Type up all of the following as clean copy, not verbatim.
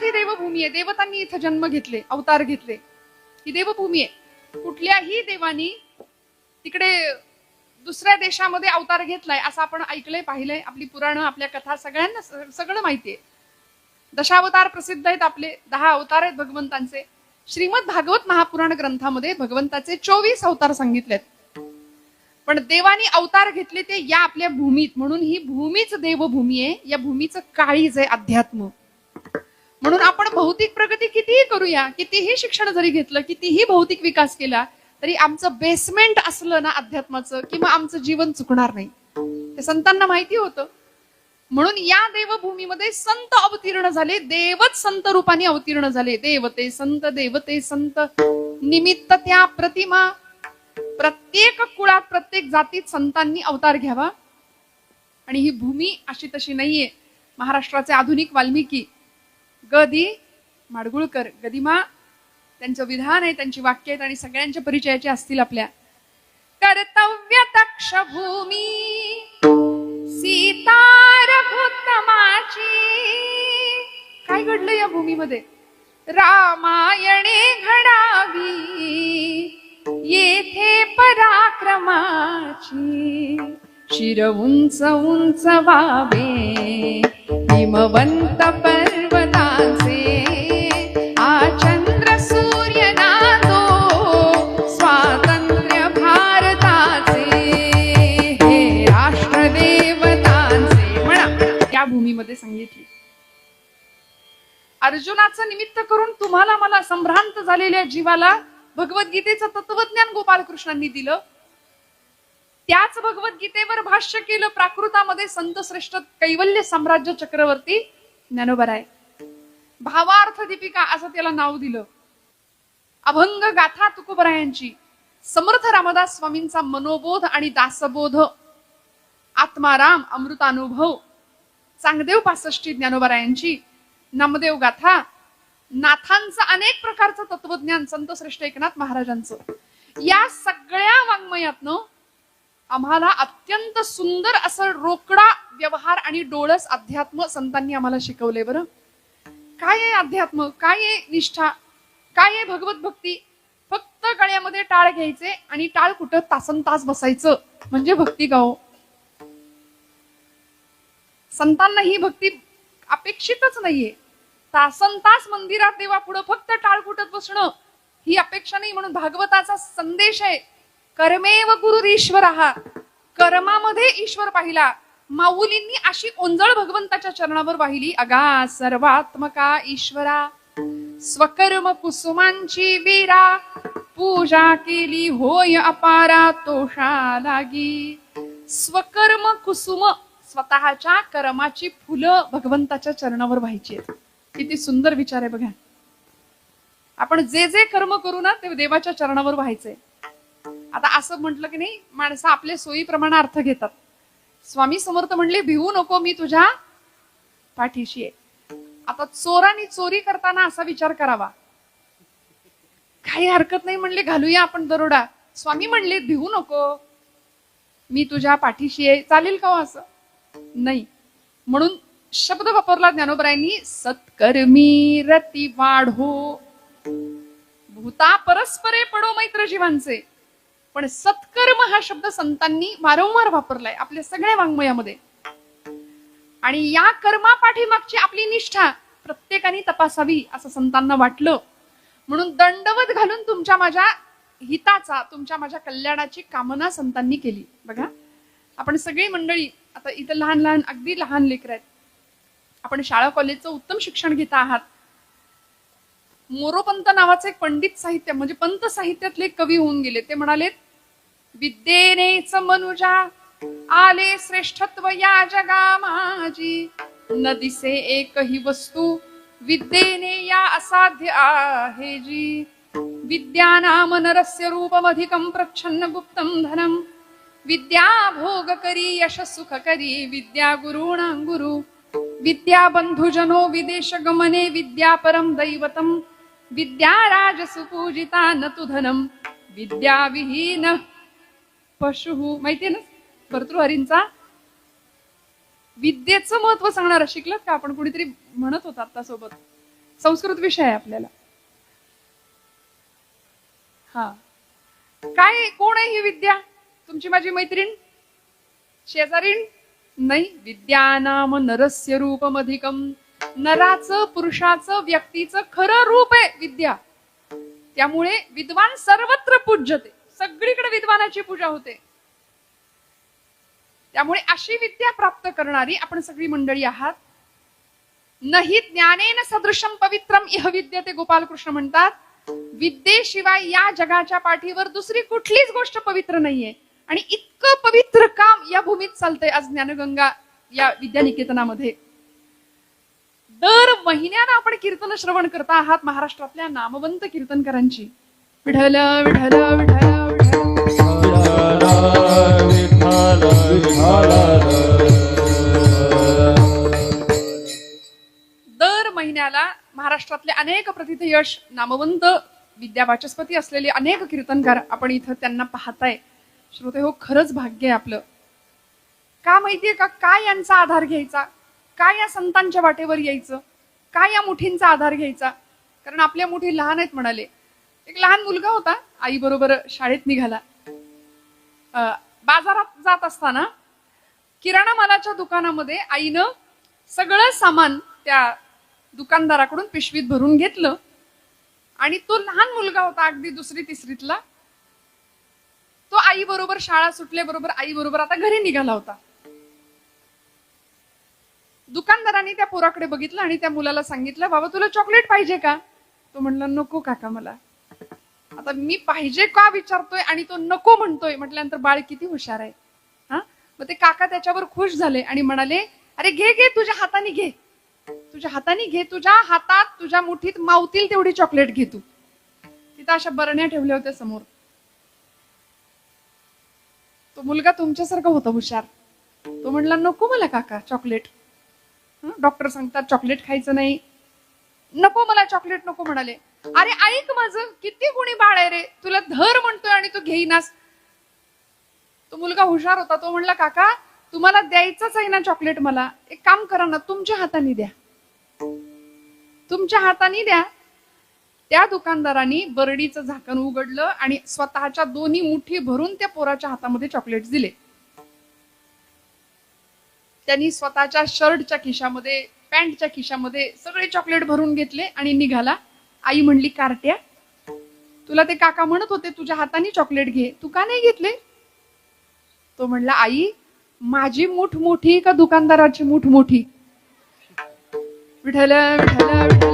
मुळात ही देवभूमी आहे. देवतांनी इथं जन्म घेतले, अवतार घेतले. ही देवभूमी आहे. कुठल्याही देवानी तिकडे दुसऱ्या देशामध्ये अवतार घेतलाय असं आपण ऐकलंय, पाहिलंय. आपली पुराणं, आपल्या कथा सगळ्यांना सगळं माहितीये. दशावतार प्रसिद्ध आहेत आपले. 10 अवतार आहेत भगवंतांचे. श्रीमद भागवत महापुराण ग्रंथामध्ये भगवंताचे 24 अवतार सांगितलेत. पण देवानी अवतार घेतले ते या आपल्या भूमीत, म्हणून ही भूमीच देवभूमी आहे. या भूमीचं काळीज आहे अध्यात्म. म्हणून आपण भौतिक प्रगती कितीही करूया, कितीही शिक्षण जरी घेतलं, कितीही भौतिक विकास केला, तरी आमचं बेसमेंट असलं ना अध्यात्माचं, की मग आमचं जीवन चुकणार नाही. ते संतांना माहिती होतं. म्हणून या देवभूमीमध्ये संत अवतीर्ण झाले. देवच संत रूपाने अवतीर्ण झाले. देवते संत निमित्त त्या प्रतिमा. प्रत्येक कुळात, प्रत्येक जातीत संतांनी अवतार घ्यावा. आणि ही भूमी अशी तशी नाहीये. महाराष्ट्राचे आधुनिक वाल्मिकी गदी माडगुळकर, गदिमा, त्यांचं विधान आहे, त्यांची वाक्य आहेत आणि सगळ्यांच्या परिचयाचे असतील आपल्या. कर्तव्य तक्ष भूमी सीता रघुत्तमाची. काय घडलं या भूमीमध्ये? रामायणे घडावी येथे पराक्रमाची. शिर उंच उंच व्हावे हिमवंत पर्वतांचे. आचंद्र सूर्य नादो स्वातंत्र्य भारताचे. हे राष्ट्र देवतांचे म्हणा. या भूमीमध्ये सांगितली. अर्जुनाचं निमित्त करून तुम्हाला मला संभ्रांत झालेल्या जीवाला भगवद्गीतेचं तत्वज्ञान गोपालकृष्णांनी दिलं. त्याच भगवद्गीतेवर भाष्य केलं प्राकृतामध्ये संत श्रेष्ठ कैवल्य साम्राज्य चक्रवर्ती ज्ञानोबराय. भावार्थ दीपिका असं त्याला नाव दिलं. अभंग गाथा तुकोबरायांची. समर्थ रामदास स्वामींचा मनोबोध आणि दासबोध. आत्माराम अमृतानुभव. चांगदेव 65 ज्ञानोबरायांची. नामदेव गाथा. नाथांचं अनेक प्रकारचं तत्वज्ञान संत श्रेष्ठ एकनाथ महाराजांचं. या सगळ्या वाङ्मयातनं आम्हाला अत्यंत सुंदर असं रोकडा व्यवहार आणि डोळस अध्यात्म संतांनी आम्हाला शिकवले. बरं, काय आहे अध्यात्म, काय आहे निष्ठा, काय आहे भगवत भक्ती? फक्त गळ्यामध्ये टाळ घ्यायचे आणि टाळ कुठं तासन तास बसायचं म्हणजे भक्ती गाव. संतांना ही भक्ती अपेक्षितच नाहीये. तासन तास मंदिरात देवा पुढं फक्त टाळ कुटत बसणं ही अपेक्षा नाही. म्हणून भागवताचा संदेश आहे, कर्मेव गुरुरीश्वरः. कर्मामध्ये ईश्वर पाहिला. माऊलींनी अशी ओंजळ भगवंताच्या चरणावर वाहिली. अगा सर्वात्मका ईश्वरा स्वकर्म कुसुमांची वीरा. पूजा केली होय अपारा तोषा लागी. स्वकर्म कुसुम, स्वतःच्या कर्माची फुलं भगवंताच्या चरणावर व्हायची आहेत. किती सुंदर विचार आहे बघा. आपण जे जे कर्म करू ना ते देवाच्या चरणावर व्हायचंय. आता असं म्हटलं की नाही, माणसं आपल्या सोयीप्रमाणे अर्थ घेतात. स्वामी समर्थ म्हणले भिवू नको मी तुझ्या पाठीशी आहे. आता चोरांनी चोरी करताना असा विचार करावा, काही हरकत नाही म्हणले घालूया आपण दरोडा. स्वामी म्हणले भिवू नको मी तुझ्या पाठीशी आहे. चालेल का हो असं? नाही. म्हणून शब्द वापरला ज्ञानोबरायांनी, सत्कर्मी रती वाढो. भूता परस्परे पडो मैत्र जीवांचे. पण सत्कर्म हा शब्द संतांनी वारंवार वापरलाय आपल्या सगळ्या वाङ्मयामध्ये. आणि या कर्मापाठीमागची आपली निष्ठा प्रत्येकाने तपासावी असं संतांना वाटलं. म्हणून दंडवत घालून तुमच्या माझ्या हिताचा, तुमच्या माझ्या कल्याणाची कामना संतांनी केली. बघा, आपण सगळी मंडळी आता इथं लहान लहान, अगदी लहान लेकर आहेत. आपण शाळा कॉलेजचं उत्तम शिक्षण घेता आहात. मोरोपंत नावाचे एक पंडित साहित्य म्हणजे पंत साहित्यातले कवी होऊन गेले. ते म्हणालेत, विद्येनेच मनुजा आले श्रेष्ठत्व या जगा माझी. न दिसे एकही वस्तू विद्येने या असाध्य आहे जी. विद्या नाम नरस्य रूपमधिकं प्रच्छन्न गुप्तं धनम. विद्या भोग करी यश सुख करी विद्या गुरुणां गुरु. विद्या बंधुजनो विदेश गमने विद्या परम दैवतम. विद्या राजसु पूजिता न तु धनम. विद्या विहीन पशु. माहितीये ना भर्तृहरींचा विद्येचं महत्व सांगणारा. शिकलात का आपण? कुणीतरी म्हणत होता आता सोबत, संस्कृत विषय आहे आपल्याला. हा, काय कोण आहे ही विद्या? तुमची माझी मैत्रीण, शेजारीण? नाही. विद्यानाम नरस्य रूपमधिकम. नराचं, पुरुषाचं, व्यक्तीचं खरं रूप आहे विद्या. त्यामुळे विद्वान सर्वत्र पूज्यते. सगळीकडे विद्वानाची पूजा होते. त्यामुळे अशी विद्या प्राप्त करणारी आपण सगळी मंडळी आहात. नाही ज्ञानेन सदृशम पवित्रम इह विद्यते. गोपालकृष्ण म्हणतात, विद्येशिवाय या जगाच्या पाठीवर दुसरी कुठलीच गोष्ट पवित्र नाहीये. आणि इतकं पवित्र काम या भूमीत चालतंय आज ज्ञानगंगा या विद्यानिकेतनामध्ये. दर महिन्यानं आपण कीर्तन श्रवण करता आहात महाराष्ट्रातल्या नामवंत कीर्तनकारांची. विठ्ठल विठ्ठल विठ्ठल दर महिन्याला महाराष्ट्रातले अनेक प्रथितयश नामवंत विद्यावाचस्पती असलेले अनेक कीर्तनकार आपण इथं त्यांना पाहताय. श्रोते हो, खरंच भाग्य आहे आपलं. का माहितीये का? काय यांचा आधार घ्यायचा? काय या संतांच्या वाटेवर यायचं? काय या मुठींचा आधार घ्यायचा? कारण आपल्या मुठी लहान आहेत म्हणाले. एक लहान मुलगा होता, आई बरोबर शाळेत निघाला. बाजारात जात असताना किराणा मालाच्या दुकानामध्ये आईनं सगळं सामान त्या दुकानदाराकडून पिशवीत भरून घेतलं. आणि तो लहान मुलगा होता, अगदी दुसरी तिसरीतला. तो आई बरोबर, शाळा सुटल्याबरोबर आई बरोबर आता घरी निघाला होता. दुकानदारांनी त्या पोराकडे बघितलं आणि त्या मुलाला सांगितलं, बाबा तुला चॉकलेट पाहिजे का? तो म्हणला, नको काका मला. आता मी पाहिजे का विचारतोय आणि तो नको म्हणतोय म्हटल्यानंतर बाळ किती हुशार आहे. हा, मग ते काका त्याच्यावर खुश झाले आणि म्हणाले, अरे घे घे, तुझ्या हाताने घे, तुझ्या हाताने घे, तुझ्या हातात तुझ्या मुठीत मावतील तेवढी चॉकलेट घे तू. तिथं अशा बरण्या ठेवल्या होत्या समोर. तो मुलगा तुमच्यासारखा होता हुशार. तो म्हणला, नको मला काका चॉकलेट. डॉक्टर सांगतात चॉकलेट खायचं नाही. नको मला चॉकलेट नको म्हणाले. अरे ऐक माझं, किती गुणी बाळ आहे रे, तुला धर म्हणतोय आणि तू घेईनास. तो मुलगा हुशार होता. तो म्हणला, काका तुम्हाला द्यायचंच आहे ना चॉकलेट, मला एक काम करा ना, तुमच्या हाताने द्या, तुमच्या हाताने द्या. त्या दुकानदारांनी बरडीचं झाकण उघडलं आणि स्वतःच्या दोन्ही मुठी भरून त्या पोराच्या हातामध्ये चॉकलेट दिले. त्यांनी स्वतःच्या शर्टच्या खिशामध्ये, पॅन्टच्या खिशामध्ये सगळे चॉकलेट भरून घेतले आणि निघाला. आई म्हणली, कार्ट्या, तुला ते काका म्हणत होते तुझ्या हाताने चॉकलेट घे, तू का नाही घेतले? तो म्हणला, आई माझी मूठ मोठी का दुकानदाराची मूठ मोठी? विठ्ठल विठ्ठल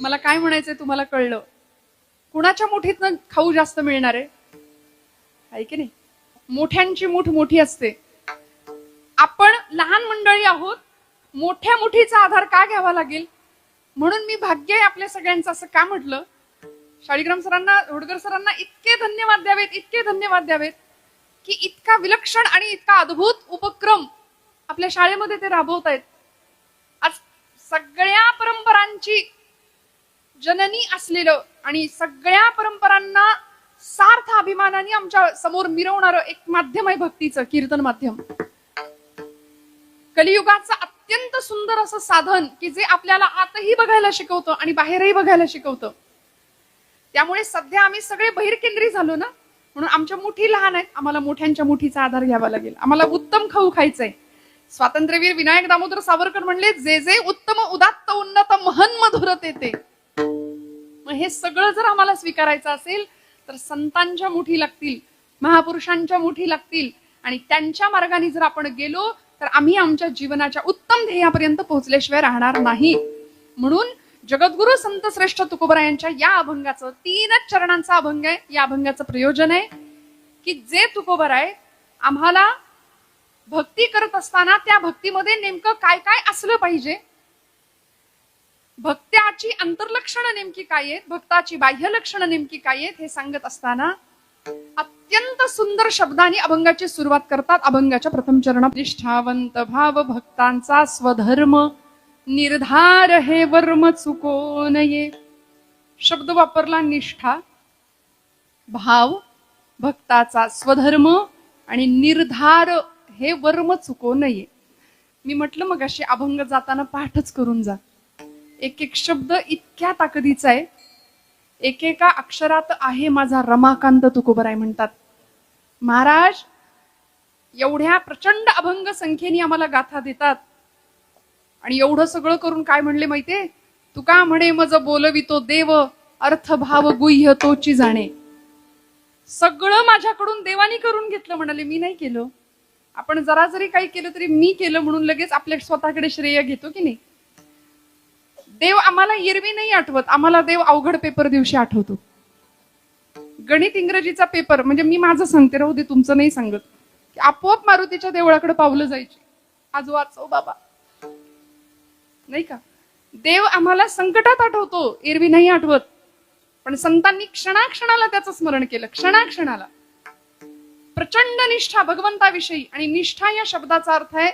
मला काय म्हणायचंय तुम्हाला कळलं. कुणाच्या मुठीतनं खाऊ जास्त मिळणार आहे की नाही? मोठ्यांची मूठ मोठी असते. आपण लहान मंडळी आहोत, मोठ्या मुठीचा आधार का घ्यावा लागेल? म्हणून मी भाग्य आहे आपल्या सगळ्यांचं असं का म्हटलं. शाळीग्राम सरांना, होडकर सरांना इतके धन्यवाद द्यावेत, इतके धन्यवाद द्यावेत की इतका विलक्षण आणि इतका अद्भुत उपक्रम आपल्या शाळेमध्ये ते राबवत आहेत. आज सगळ्या परंपरांची जननी असलेलं आणि सगळ्या परंपरांना सार्थ अभिमानाने आमच्या समोर मिरवणारं एक माध्यम आहे भक्तीचं, कीर्तन माध्यम. कलियुगाचं अत्यंत सुंदर असं साधन की जे आपल्याला आतही बघायला शिकवतं आणि बाहेरही बघायला शिकवतं. त्यामुळे सध्या आम्ही सगळे बहिरकेंद्री झालो ना, म्हणून आमच्या मुठी लहान आहेत, आम्हाला मोठ्यांच्या मुठीचा आधार घ्यावा लागेल. आम्हाला उत्तम खाऊ खायचंय. स्वातंत्र्यवीर विनायक दामोदर सावरकर म्हणले, जे जे उत्तम उदात्त उन्नत महन मधुरत येते. मग हे सगळं जर आम्हाला स्वीकारायचं असेल तर संतांच्या मुठी लागतील, महापुरुषांच्या मुठी लागतील आणि त्यांच्या मार्गाने जर आपण गेलो तर आम्ही आमच्या जीवनाच्या उत्तम ध्येयापर्यंत पोहोचल्याशिवाय राहणार नाही. म्हणून जगद्गुरु संत श्रेष्ठ तुकोबरायांच्या या अभंगाचं 3 चरणांचा अभंग आहे. या अभंगाचं प्रयोजन आहे की जे तुकोबराय आम्हाला भक्ती करत असताना त्या भक्तीमध्ये नेमकं काय काय असलं पाहिजे, भक्त्याची अंतर्लक्षणं नेमकी काय आहेत, भक्ताची बाह्य लक्षणं नेमकी काय आहेत हे सांगत असताना अत्यंत सुंदर शब्दांनी अभंगाची सुरुवात करतात. अभंगाच्या प्रथम चरणात, निष्ठावंत भाव भक्तांचा स्वधर्म निर्धार हे वर्म चुको नये. शब्द वापरला निष्ठा, भाव, भक्ताचा स्वधर्म आणि निर्धार हे वर्म चुको नये. मी म्हटलं मग अशी अभंग जाताना पाठच करून जा. एक एक शब्द इतक्या ताकदीचा आहे, एकेका अक्षरात आहे माझा रमाकांत तुकोबराय म्हणतात. महाराज एवढ्या प्रचंड अभंग संख्येने आम्हाला गाथा देतात आणि एवढं सगळं करून काय म्हणले माहितीये? तुका म्हणे मज बोलवितो देव, अर्थ भाव गुह्य तोची जाणे. सगळं माझ्याकडून देवानी करून घेतलं म्हणाले, मी नाही केलं. आपण जरा जरी काही केलं तरी मी केलं म्हणून लगेच आपल्या स्वतःकडे श्रेय घेतो की नाही. देव आम्हाला एरवी नाही आठवत, आम्हाला देव अवघड पेपर दिवशी आठवतो. गणित इंग्रजीचा पेपर म्हणजे मी माझं सांगते, राहू दे तुमचं नाही सांगत, की आपोआप मारुतीच्या देवळाकडे पावलं जायची, आज वाचव बाबा, नाही का. देव आम्हाला संकटात आठवतो, एरवी नाही आठवत. पण संतांनी क्षणाक्षणाला त्याचं स्मरण केलं, क्षणाक्षणाला. प्रचंड निष्ठा भगवंताविषयी, आणि निष्ठा या शब्दाचा अर्थ आहे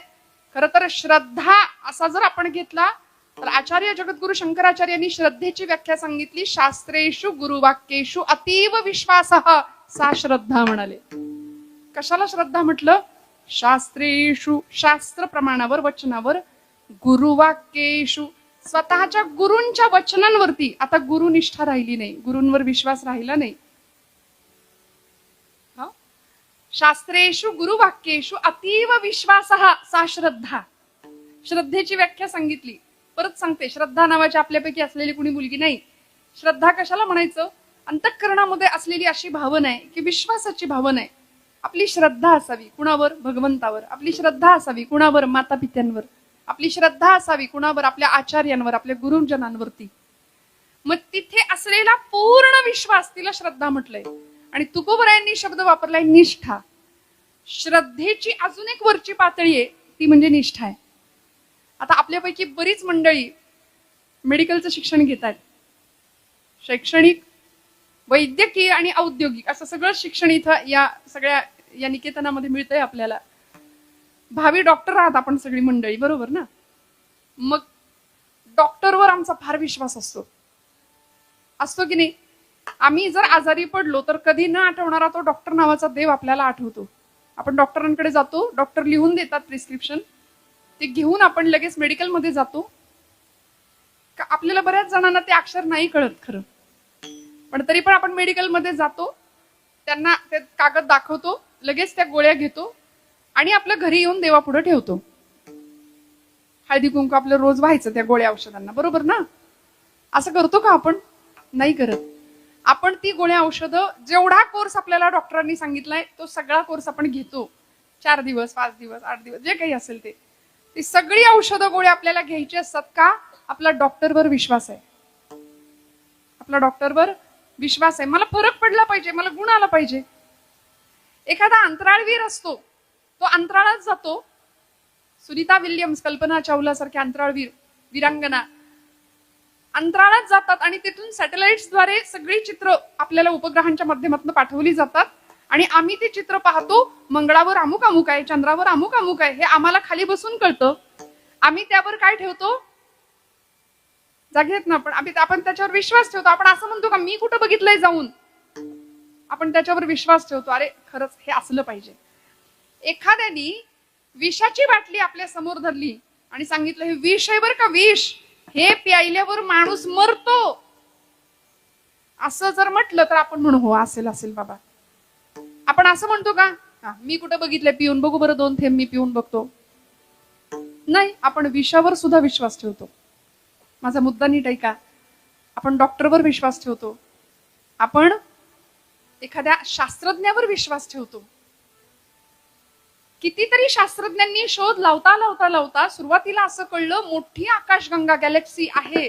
खर तर श्रद्धा असा जर आपण घेतला तर आचार्य जगद्गुरु शंकराचार्यांनी श्रद्धेची व्याख्या सांगितली, शास्त्रेषु गुरुवाक्येषु अतीव विश्वासः सा श्रद्धा म्हणाले. कशाला श्रद्धा म्हटलं? शास्त्रेषु शास्त्र प्रमाणावर वचनावर, गुरुवाक्येषु स्वतःच्या गुरूंच्या वचनांवरती. आता गुरुनिष्ठा राहिली नाही, गुरूंवर विश्वास राहिला नाही. शास्त्रेषु गुरुवाक्येषु अतीव विश्वासः सा श्रद्धा. श्रद्धेची व्याख्या सांगितली. परत सांगते, श्रद्धा नावाची आपल्यापैकी असलेली कुणी मुलगी नाही. श्रद्धा कशाला म्हणायचं? अंतःकरणामध्ये असलेली अशी भावना आहे की विश्वासाची भावना आहे. आपली श्रद्धा असावी कुणावर? भगवंतावर. आपली श्रद्धा असावी कुणावर? माता पित्यांवर. आपली श्रद्धा असावी कुणावर? आपल्या आचार्यांवर, आपल्या गुरुजनांवरती. मग तिथे असलेला पूर्ण विश्वास, तिला श्रद्धा म्हटलंय. आणि तुकोबरायांनी शब्द वापरलाय निष्ठा. श्रद्धेची अजून एक वरची पातळी आहे, ती म्हणजे निष्ठा आहे. आता आपल्यापैकी बरीच मंडळी मेडिकलचं शिक्षण घेत आहेत. शैक्षणिक, वैद्यकीय आणि औद्योगिक असं सगळं शिक्षण इथं या सगळ्या या निकेतनामध्ये मिळतंय आपल्याला. भावी डॉक्टर आहात आपण सगळी मंडळी, बरोबर ना? मग डॉक्टरवर आमचा फार विश्वास असतो की नाही? आम्ही जर आजारी पडलो तर कधी न आठवणारा तो डॉक्टर नावाचा देव आपल्याला आठवतो. आपण डॉक्टरांकडे जातो, डॉक्टर लिहून देतात प्रिस्क्रिप्शन, ते घेऊन आपण लगेच मेडिकलमध्ये जातो. आपल्याला बऱ्याच जणांना ते अक्षर नाही कळत खरं, पण तरी पण आपण मेडिकलमध्ये जातो, त्यांना ते कागद दाखवतो, लगेच त्या गोळ्या घेतो आणि आपल्या घरी येऊन देवापुढे ठेवतो. हळदी कुंकू आपलं रोज व्हायचं त्या गोळ्या औषधांना, बरोबर ना? असं करतो का आपण? नाही करत. आपण ती गोळ्या औषधं, जेवढा कोर्स आपल्याला डॉक्टरांनी सांगितलाय तो सगळा कोर्स आपण घेतो. 4 दिवस, 5 दिवस, 8 दिवस, जे काही असेल ते. ती सगळी औषधं गोळ्या आपल्याला घ्यायची असतात का? आपला डॉक्टरवर विश्वास आहे. आपला डॉक्टरवर विश्वास आहे. मला फरक पडला पाहिजे, मला गुण आला पाहिजे. एखादा अंतराळवीर असतो, तो अंतराळात जातो. सुनीता विल्यम्स, कल्पना चावला सारख्या अंतराळवीर, वीरांगना अंतराळात जातात आणि तिथून सॅटेलाइट्सद्वारे सगळी चित्र आपल्याला उपग्रहांच्या माध्यमातून पाठवली जातात आणि आम्ही ती चित्र पाहतो. मंगळावर अमुक अमुक आहे, चंद्रावर अमुक अमुक आहे, हे आम्हाला खाली बसून कळतं. आम्ही त्यावर काय ठेवतो? जागेत ना आपण त्याच्यावर विश्वास ठेवतो. आपण असं म्हणतो का मी कुठं बघितलंय जाऊन? आपण त्याच्यावर विश्वास ठेवतो. अरे खरंच हे असलं पाहिजे. एखाद्यानी विषाची बाटली आपल्या समोर धरली आणि सांगितलं हे विष आहे बरं का, विष, हे प्यायल्यावर माणूस मरतो, असं जर म्हटलं तर आपण म्हणू हो असेल असेल बाबा. आपण असं म्हणतो का? मी कुठं बघितलंय, पिऊन बघू बरं, 2 थेंब मी पिऊन बघतो. नाही, आपण विषावर सुद्धा विश्वास ठेवतो. माझा मुद्दा नीट ऐका. आपण डॉक्टरवर विश्वास ठेवतो, आपण एखाद्या शास्त्रज्ञावर विश्वास ठेवतो. कितीतरी शास्त्रज्ञांनी शोध लावता लावता लावता सुरुवातीला असं कळलं मोठी आकाशगंगा गॅलेक्सी आहे.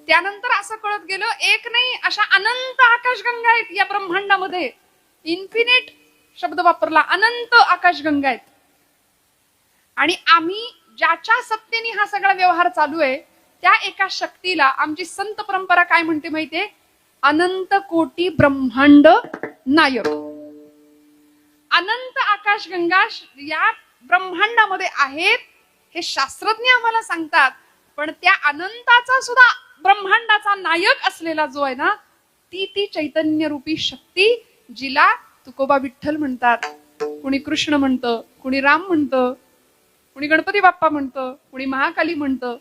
त्यानंतर असं कळत गेलं एक नाही, अशा अनंत आकाशगंगा आहेत या ब्रह्मांडामध्ये. इन्फिनिट शब्द वापरला, अनंत आकाशगंगा आहेत. आणि आम्ही ज्याच्या सत्तेने हा सगळा व्यवहार चालू आहे त्या एका शक्तीला आमची संत परंपरा काय म्हणते माहितीये? अनंत कोटी ब्रह्मांड नायक. अनंत आकाशगंगा या ब्रह्मांडामध्ये आहेत हे शास्त्रज्ञ आम्हाला सांगतात. पण त्या अनंताचा सुद्धा ब्रह्मांडाचा नायक असलेला जो आहे ना, ती चैतन्य रूपी शक्ती, जिला तुकोबा विठ्ठल म्हणतात, कुणी कृष्ण म्हणतं, कुणी राम म्हणतं, कुणी गणपती बाप्पा म्हणतं, कुणी महाकाली म्हणतं,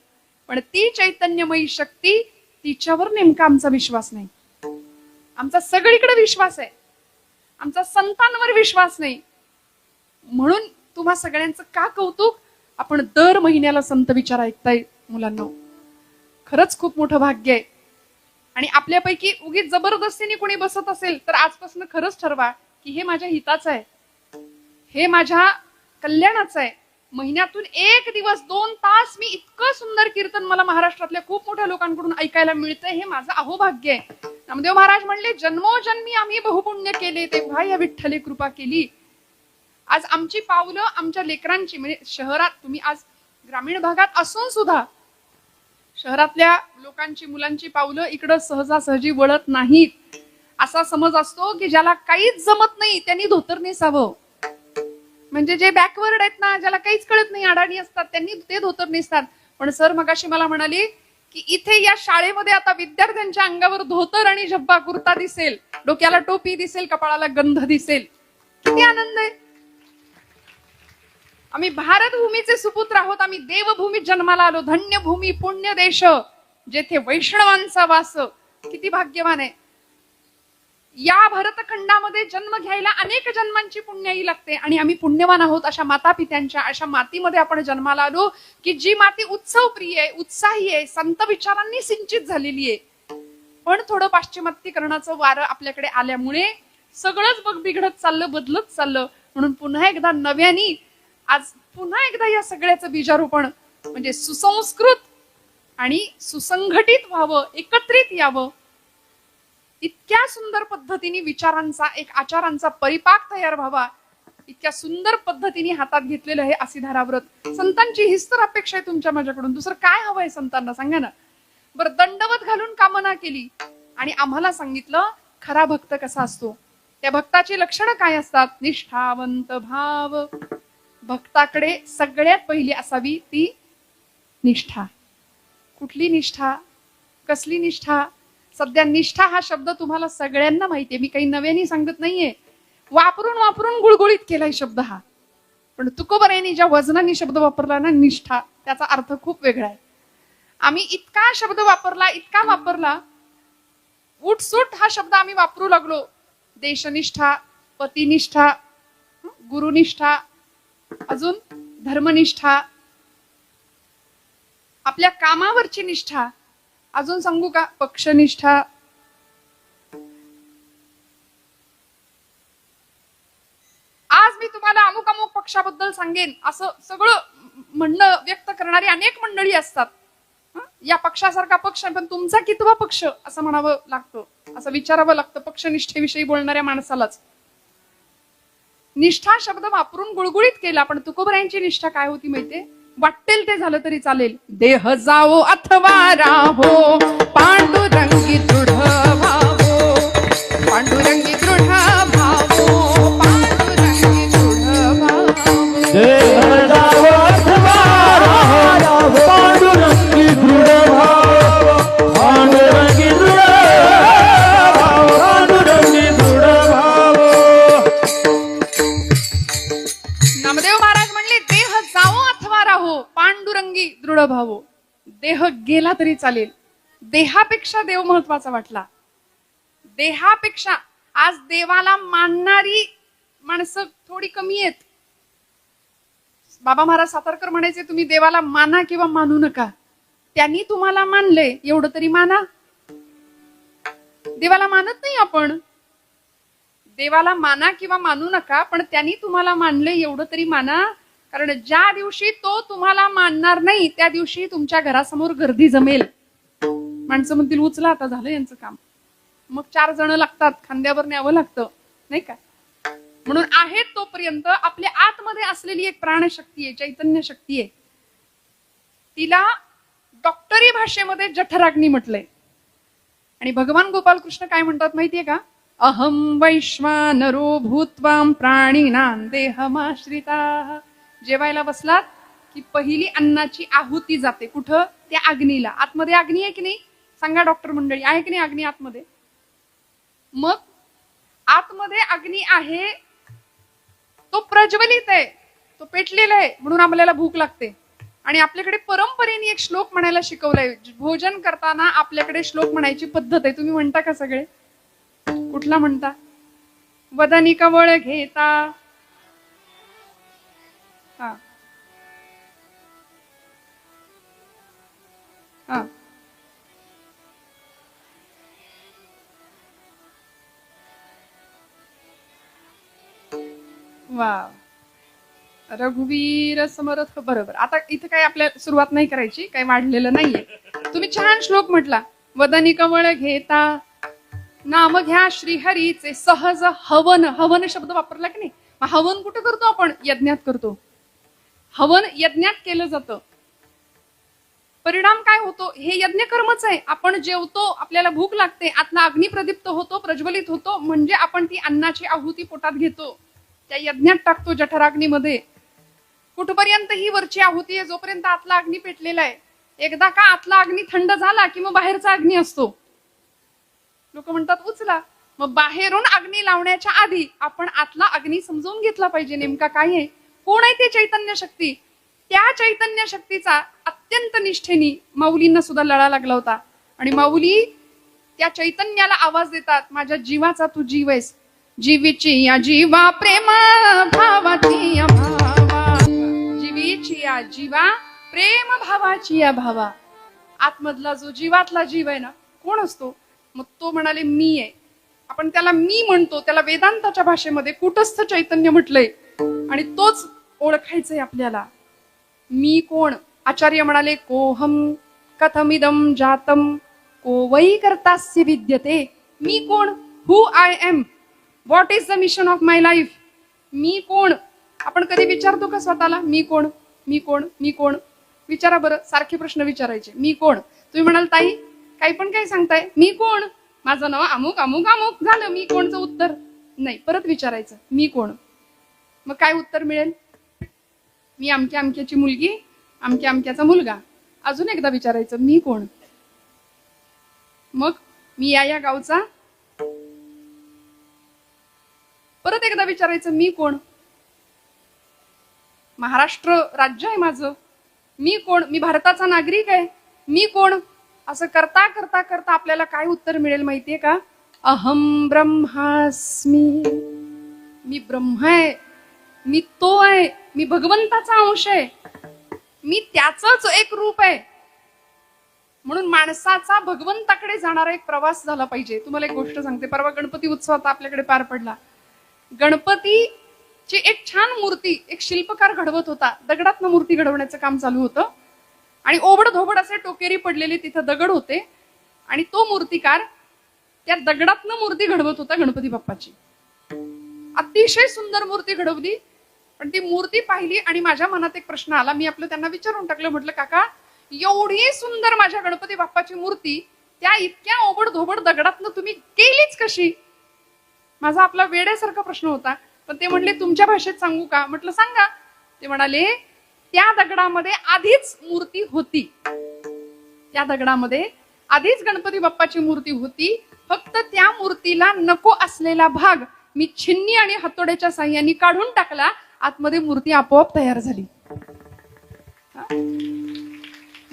पण ती चैतन्यमयी शक्ती, तिच्यावर नेमका आमचा विश्वास नाही. आमचा सगळीकडे विश्वास आहे, आमचा संतांवर विश्वास नाही. म्हणून तुम्हा सगळ्यांचं का कौतुक, आपण दर महिन्याला संत विचार ऐकताय मुलांना. खरंच खूप मोठं भाग्य आहे. आणि आपल्यापैकी उगीच जबरदस्तीने कोणी बसत असेल तर आजपासून खरंच ठरवा की हे माझ्या हिताचं आहे, हे माझ्या कल्याणाचं आहे. महिन्यातून एक दिवस 2 तास मी इतकं सुंदर कीर्तन मला महाराष्ट्रातल्या खूप मोठ्या लोकांकडून ऐकायला मिळतंय, हे माझं अहोभाग्य आहे. नामदेव महाराज म्हणले, जन्मोजन्मी आम्ही बहुपुण्य केले, तेव्हा या विठ्ठले कृपा केली. आज आमची पावलं आमच्या लेकरांची, म्हणजे शहरात, तुम्ही आज ग्रामीण भागात असून सुद्धा शहरातल्या लोकांची, मुलांची पावलं इकडं सहजासहजी वळत नाहीत. असा समज असतो की ज्याला काहीच जमत नाही त्यांनी धोतर नेसावं. म्हणजे जे बॅकवर्ड आहेत ना, ज्याला काहीच कळत नाही, अडाणी असतात, त्यांनी ते धोतर नेसतात. पण सर मगाशी मला म्हणाली की इथे या शाळेमध्ये आता विद्यार्थ्यांच्या अंगावर धोतर आणि झब्बा कुर्ता दिसेल, डोक्याला टोपी दिसेल, कपाळाला गंध दिसेल. किती आनंद आहे. आम्ही भारत भूमीचे सुपुत्र आहोत, आम्ही देवभूमीत जन्माला आलो. धन्य भूमी पुण्य देश, जेथे वैष्णवांचा वास. किती भाग्यवान आहे. या भरतखंडामध्ये जन्म घ्यायला अनेक जन्मांची पुण्याई लागते आणि आम्ही पुण्यवान आहोत. अशा माता पित्यांच्या, अशा मातीमध्ये आपण जन्माला आलो की जी माती उत्सव प्रिय आहे, उत्साही आहे, संत विचारांनी सिंचित झालेली आहे. पण थोडं पाश्चिमात्यीकरणाचं वारं आपल्याकडे आल्यामुळे सगळंच बघ बिघडत चाललं, बदलत चाललं. म्हणून पुन्हा एकदा नव्याने आज पुन्हा एकदा या सगळ्याचं बीजारोपण, म्हणजे सुसंस्कृत आणि सुसंघटित व्हावं, एकत्रित यावं. इतक्या सुंदर पद्धतीने विचारांचा, एक आचारांचा परिपाक तयार व्हावा, इतक्या सुंदर पद्धतीने हातात घेतलेलं हे असिधाराव्रत. संतांची हीच तर अपेक्षा आहे तुमच्या माझ्याकडून. दुसरं काय हवंय संतांना, सांगा ना. बरं, दंडवत घालून कामना केली आणि आम्हाला सांगितलं खरा भक्त कसा असतो, त्या भक्ताची लक्षणं काय असतात. निष्ठावंत भाव. भक्ताकडे सगळ्यात पहिली असावी ती निष्ठा. कुठली निष्ठा, कसली निष्ठा. सध्या निष्ठा हा शब्द तुम्हाला सगळ्यांना माहितीये, मी काही नव्याने सांगत नाहीये. वापरून वापरून गुळगुळीत केलाय शब्द हा. पण तुकोबरायांनी ज्या वजनाने शब्द वापरला ना, निष्ठा, त्याचा अर्थ खूप वेगळा आहे. आम्ही इतका शब्द वापरला, इतका वापरला, उठसूट हा शब्द आम्ही वापरू लागलो. देशनिष्ठा, पतिनिष्ठा, गुरुनिष्ठा, अजून धर्मनिष्ठा, आपल्या कामावरची निष्ठा, अजून सांगू का, पक्षनिष्ठा. आज मी तुम्हाला अमुक अमुक पक्षाबद्दल सांगेन असं सगळं म्हणणं व्यक्त करणारी अनेक मंडळी असतात. या पक्षासारखा पक्ष, पण तुमचा कितवा पक्ष असं म्हणावं लागतं, असं विचारावं लागतं पक्षनिष्ठेविषयी बोलणाऱ्या माणसालाच. निष्ठा शब्द वापरून गुळगुळीत केला. पण तुकोबरायांची निष्ठा काय होती माहितीये, वाटेल ते झालं तरी चालेल. देह जावो अथवा राहो, पांडुरंगी दृढ भावो, पांडुरंगी दृढ भावो, पांडुरंगी दृढ भावो. देह जावो अथवा राहो, पांडुरंगी दृढ भावो, पांडुरंगी दृढ भावो, पांडुरंगी दृढ भावो. नामदेव महाराज म्हणले, देह जावो अथवा राहो, पांडुरंगी दृढ भावो. देह गेला तरी चालेल. देहापेक्षा देव महत्वाचा वाटला. देहापेक्षा आज देवाला मानणारी माणसं थोडी कमी आहेत. बाबा महाराज सातारकर म्हणायचे, तुम्ही देवाला माना किंवा मानू नका, त्यांनी तुम्हाला मानले एवढं तरी माना. देवाला मानत नाही आपण. देवाला माना किंवा मानू नका, पण त्यांनी तुम्हाला मानले एवढं तरी माना. कारण ज्या दिवशी तो तुम्हाला मानणार नाही त्या दिवशी तुमच्या घरासमोर गर्दी जमेल. माणसं म्हणतील, उचला आता, झालं यांचं काम. मग 4 जण लागतात, खांद्यावर न्यावं लागतं, नाही का. म्हणून आहेत तोपर्यंत आपल्या आतमध्ये असलेली एक प्राणशक्ती आहे, चैतन्य शक्ती आहे. तिला डॉक्टरी भाषेमध्ये जठराग्नी म्हटलंय. आणि भगवान गोपाल कृष्ण काय म्हणतात माहितीये का, अहम वैश्वानरो भूत्वाम प्राणिनां देहमाश्रिताः. जेवायला बसलात की पहिली अन्नाची आहुती जाते कुठं, त्या अग्नीला. आतमध्ये अग्नी आहे की नाही, सांगा डॉक्टर मंडळी, आहे की नाही अग्नी आतमध्ये. मग आतमध्ये अग्नी आहे, तो प्रज्वलित आहे, तो पेटलेला आहे म्हणून आपल्याला भूक लागते. आणि आपल्याकडे परंपरेने एक श्लोक म्हणायला शिकवलाय. भोजन करताना आपल्याकडे श्लोक म्हणायची पद्धत आहे. तुम्ही म्हणता का सगळे? कुठला म्हणता? वदनी कवळ घेता. हा हा वा, रघुवीर समर्थ. बरोबर. आता इथे काही आपल्या सुरुवात नाही करायची, काही वाढलेलं नाहीये. तुम्ही छान श्लोक म्हटला. वदनी कवळ घेता नाम घ्या श्रीहरीचे सहज हवन. हवन शब्द वापरला की नाही? मग हवन कुठे करतो आपण? यज्ञात करतो. हवन यज्ञात केलं जातं. परिणाम काय होतो? हे यज्ञ कर्मच आहे. आपण जेवतो, आपल्याला भूक लागते, आतला अग्नी प्रदीप्त होतो, प्रज्वलित होतो, म्हणजे आपण ती अन्नाची आहुती पोटात घेतो, त्या यज्ञात टाकतो जठराग्नीमध्ये. कुठपर्यंत ही वरची आहुती आहे? जोपर्यंत आतला अग्नी पेटलेला आहे. एकदा का आतला अग्नी थंड झाला की मग बाहेरचा अग्नी असतो. लोक म्हणतात उचला. मग बाहेरून अग्नी लावण्याच्या आधी आपण आतला अग्नी समजून घेतला पाहिजे. नेमका काय आहे? कोण आहे ते चैतन्य शक्ती? त्या चैतन्य शक्तीचा अत्यंत निष्ठेने माऊलींना सुद्धा लळा लागला होता. आणि माऊली त्या चैतन्याला आवाज देतात, माझ्या जीवाचा तू जीव आहेस. जीवीची या जीवा प्रेम भावाची या भावा. जीवीची या जीवा प्रेम भावाची या भावा. आतमधला जो जीवातला जीव आहे ना, कोण असतो? मग तो म्हणाले मी आहे. आपण त्याला मी म्हणतो, त्याला वेदांताच्या भाषेमध्ये कूटस्थ चैतन्य म्हटलंय. आणि तोच ओळखायचंय आपल्याला. मी कोण? आचार्य म्हणाले कोहम कथमिदम जातम को वै कर्तास्य विद्यते. मी कोण? Who I am. What is the mission of my life? मी कोण? आपण कधी विचारतो का स्वतःला? मी कोण? मी कोण? मी कोण? विचारा बरं. सारखे प्रश्न विचारायचे. मी कोण? तुम्ही म्हणाल ताई काही पण काय सांगताय? मी कोण? माझं नाव अमुक अमुक अमुक. झालं मी कोणचं उत्तर? नाही, परत विचारायचं मी कोण. मग काय उत्तर मिळेल? मी अमक्या अमक्याची मुलगी, अमक्या अमक्याचा मुलगा. अजून एकदा विचारायचं मी कोण. मग मी या गावचा. परत एकदा विचारायचं मी कोण. महाराष्ट्र राज्य आहे माझं. मी कोण? मी भारताचा नागरिक आहे. मी कोण? असं करता करता करता आपल्याला काय उत्तर मिळेल माहितीये का? अहम ब्रह्मास्मी. मी ब्रह्म आहे. मी तो आहे. मी भगवंताचा अंश आहे. मी त्याचंच एक रूप आहे. म्हणून माणसाचा भगवंताकडे जाणारा एक प्रवास झाला पाहिजे. तुम्हाला एक गोष्ट सांगते. परवा गणपती उत्सव आता आपल्याकडे पार पडला. गणपतीची एक छान मूर्ती एक शिल्पकार घडवत होता. दगडातनं मूर्ती घडवण्याचं काम चालू होतं. आणि ओबड धोबड असे टोकेरी पडलेले तिथं दगड होते. आणि तो मूर्तिकार त्या दगडातनं मूर्ती घडवत होता गणपती बाप्पाची. अतिशय सुंदर मूर्ती घडवली. पण ती मूर्ती पाहिली आणि माझ्या मनात एक प्रश्न आला. मी आपलं त्यांना विचारून टाकलं. म्हटलं काका, एवढी सुंदर माझ्या गणपती बाप्पाची मूर्ती त्या इतक्या ओबड धोबड दगडातनं तुम्ही केलीच कशी? माझा आपला वेड्यासारखा प्रश्न होता. पण ते म्हणले तुमच्या भाषेत सांगू का? म्हटलं सांगा. ते म्हणाले त्या दगडामध्ये आधीच मूर्ती होती. त्या दगडामध्ये आधीच गणपती बाप्पाची मूर्ती होती. फक्त त्या मूर्तीला नको असलेला भाग मी छिन्नी आणि हातोड्याच्या साह्याने काढून टाकला. आतमध्ये मूर्ती आपोआप तयार झाली.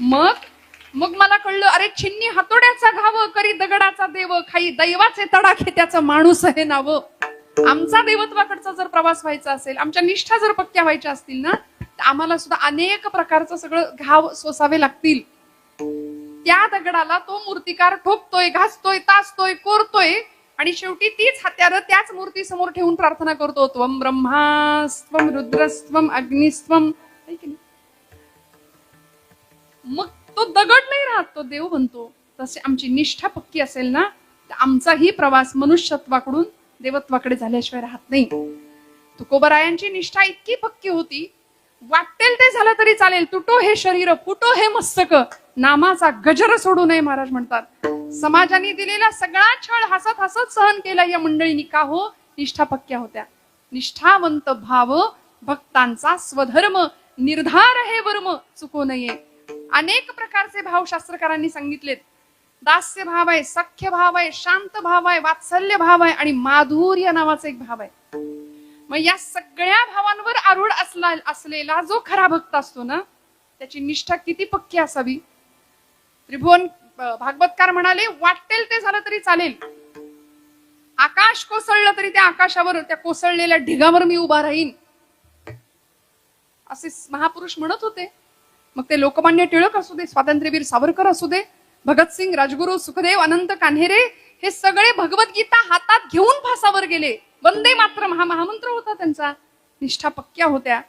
मग मला कळलं, अरे छिन्नी हातोड्याचा घाव करी दगडाचा देव, खाई दैवाचे तडाखे त्याचं माणूस आहे नाव. आमचा देवत्वाकडचा जर प्रवास व्हायचा असेल, आमच्या निष्ठा जर पक्क्या व्हायच्या असतील ना, तर आम्हाला सुद्धा अनेक प्रकारचं सगळं घाव सोसावे लागतील. त्या दगडाला तो मूर्तिकार ठोकतोय, घासतोय, तासतोय, कोरतोय आणि शेवटी तीच हत्यारं त्याच मूर्ती समोर ठेवून प्रार्थना करतो. त्वम ब्रह्मास्त्वम रुद्रस्त्वम अग्निस्त्वम. मग तो दगड नाही राहत, तो देव बनतो. तसे आमची निष्ठा पक्की असेल ना, तर आमचाही प्रवास मनुष्यत्वाकडून देवत्वाकडे झाल्याशिवाय राहत नाही. तुकोबरायांची निष्ठा इतकी पक्की होती, वाटेल ते झालं तरी चालेल, तुटो हे शरीर, फुटो हे मस्तक, नामाचा गजर सोडू नये महाराज म्हणतात. समाजाने दिलेला सगळा छळ हसत हसत सहन केला या मंडळींनी. का हो? निष्ठा पक्क्या होत्या. निष्ठावंत भाव भक्तांचा स्वधर्म, निर्धार हे वर्म चुको नये. अनेक प्रकारचे भाव शास्त्रकारांनी सांगितलेत. दास्य भाव आहे, सख्य भाव आहे, शांत भाव आहे, वात्सल्य भाव आहे आणि माधुर्य नावाचा एक भाव आहे. मग या सगळ्या भावांवर आरूढ असलेला जो खरा भक्त असतो ना, त्याची निष्ठा किती पक्की असावी. त्रिभुवन भागवतकार म्हणाले, वाटेल ते झालं तरी चालेल, आकाश कोसळलं तरी त्या आकाशावर, त्या कोसळलेल्या ढिगावर मी उभा राहीन, असे महापुरुष म्हणत होते. मग ते लोकमान्य टिळक असू दे, स्वातंत्र्यवीर सावरकर असू दे, भगतसिंग, राजगुरू, सुखदेव, अनंत कान्हेरे, हे सगळे भगवद्गीता हातात घेऊन फासावर गेले. वंदे मातरम हा महामंत्र होता त्यांचा. निष्ठा पक्क्या होत्या.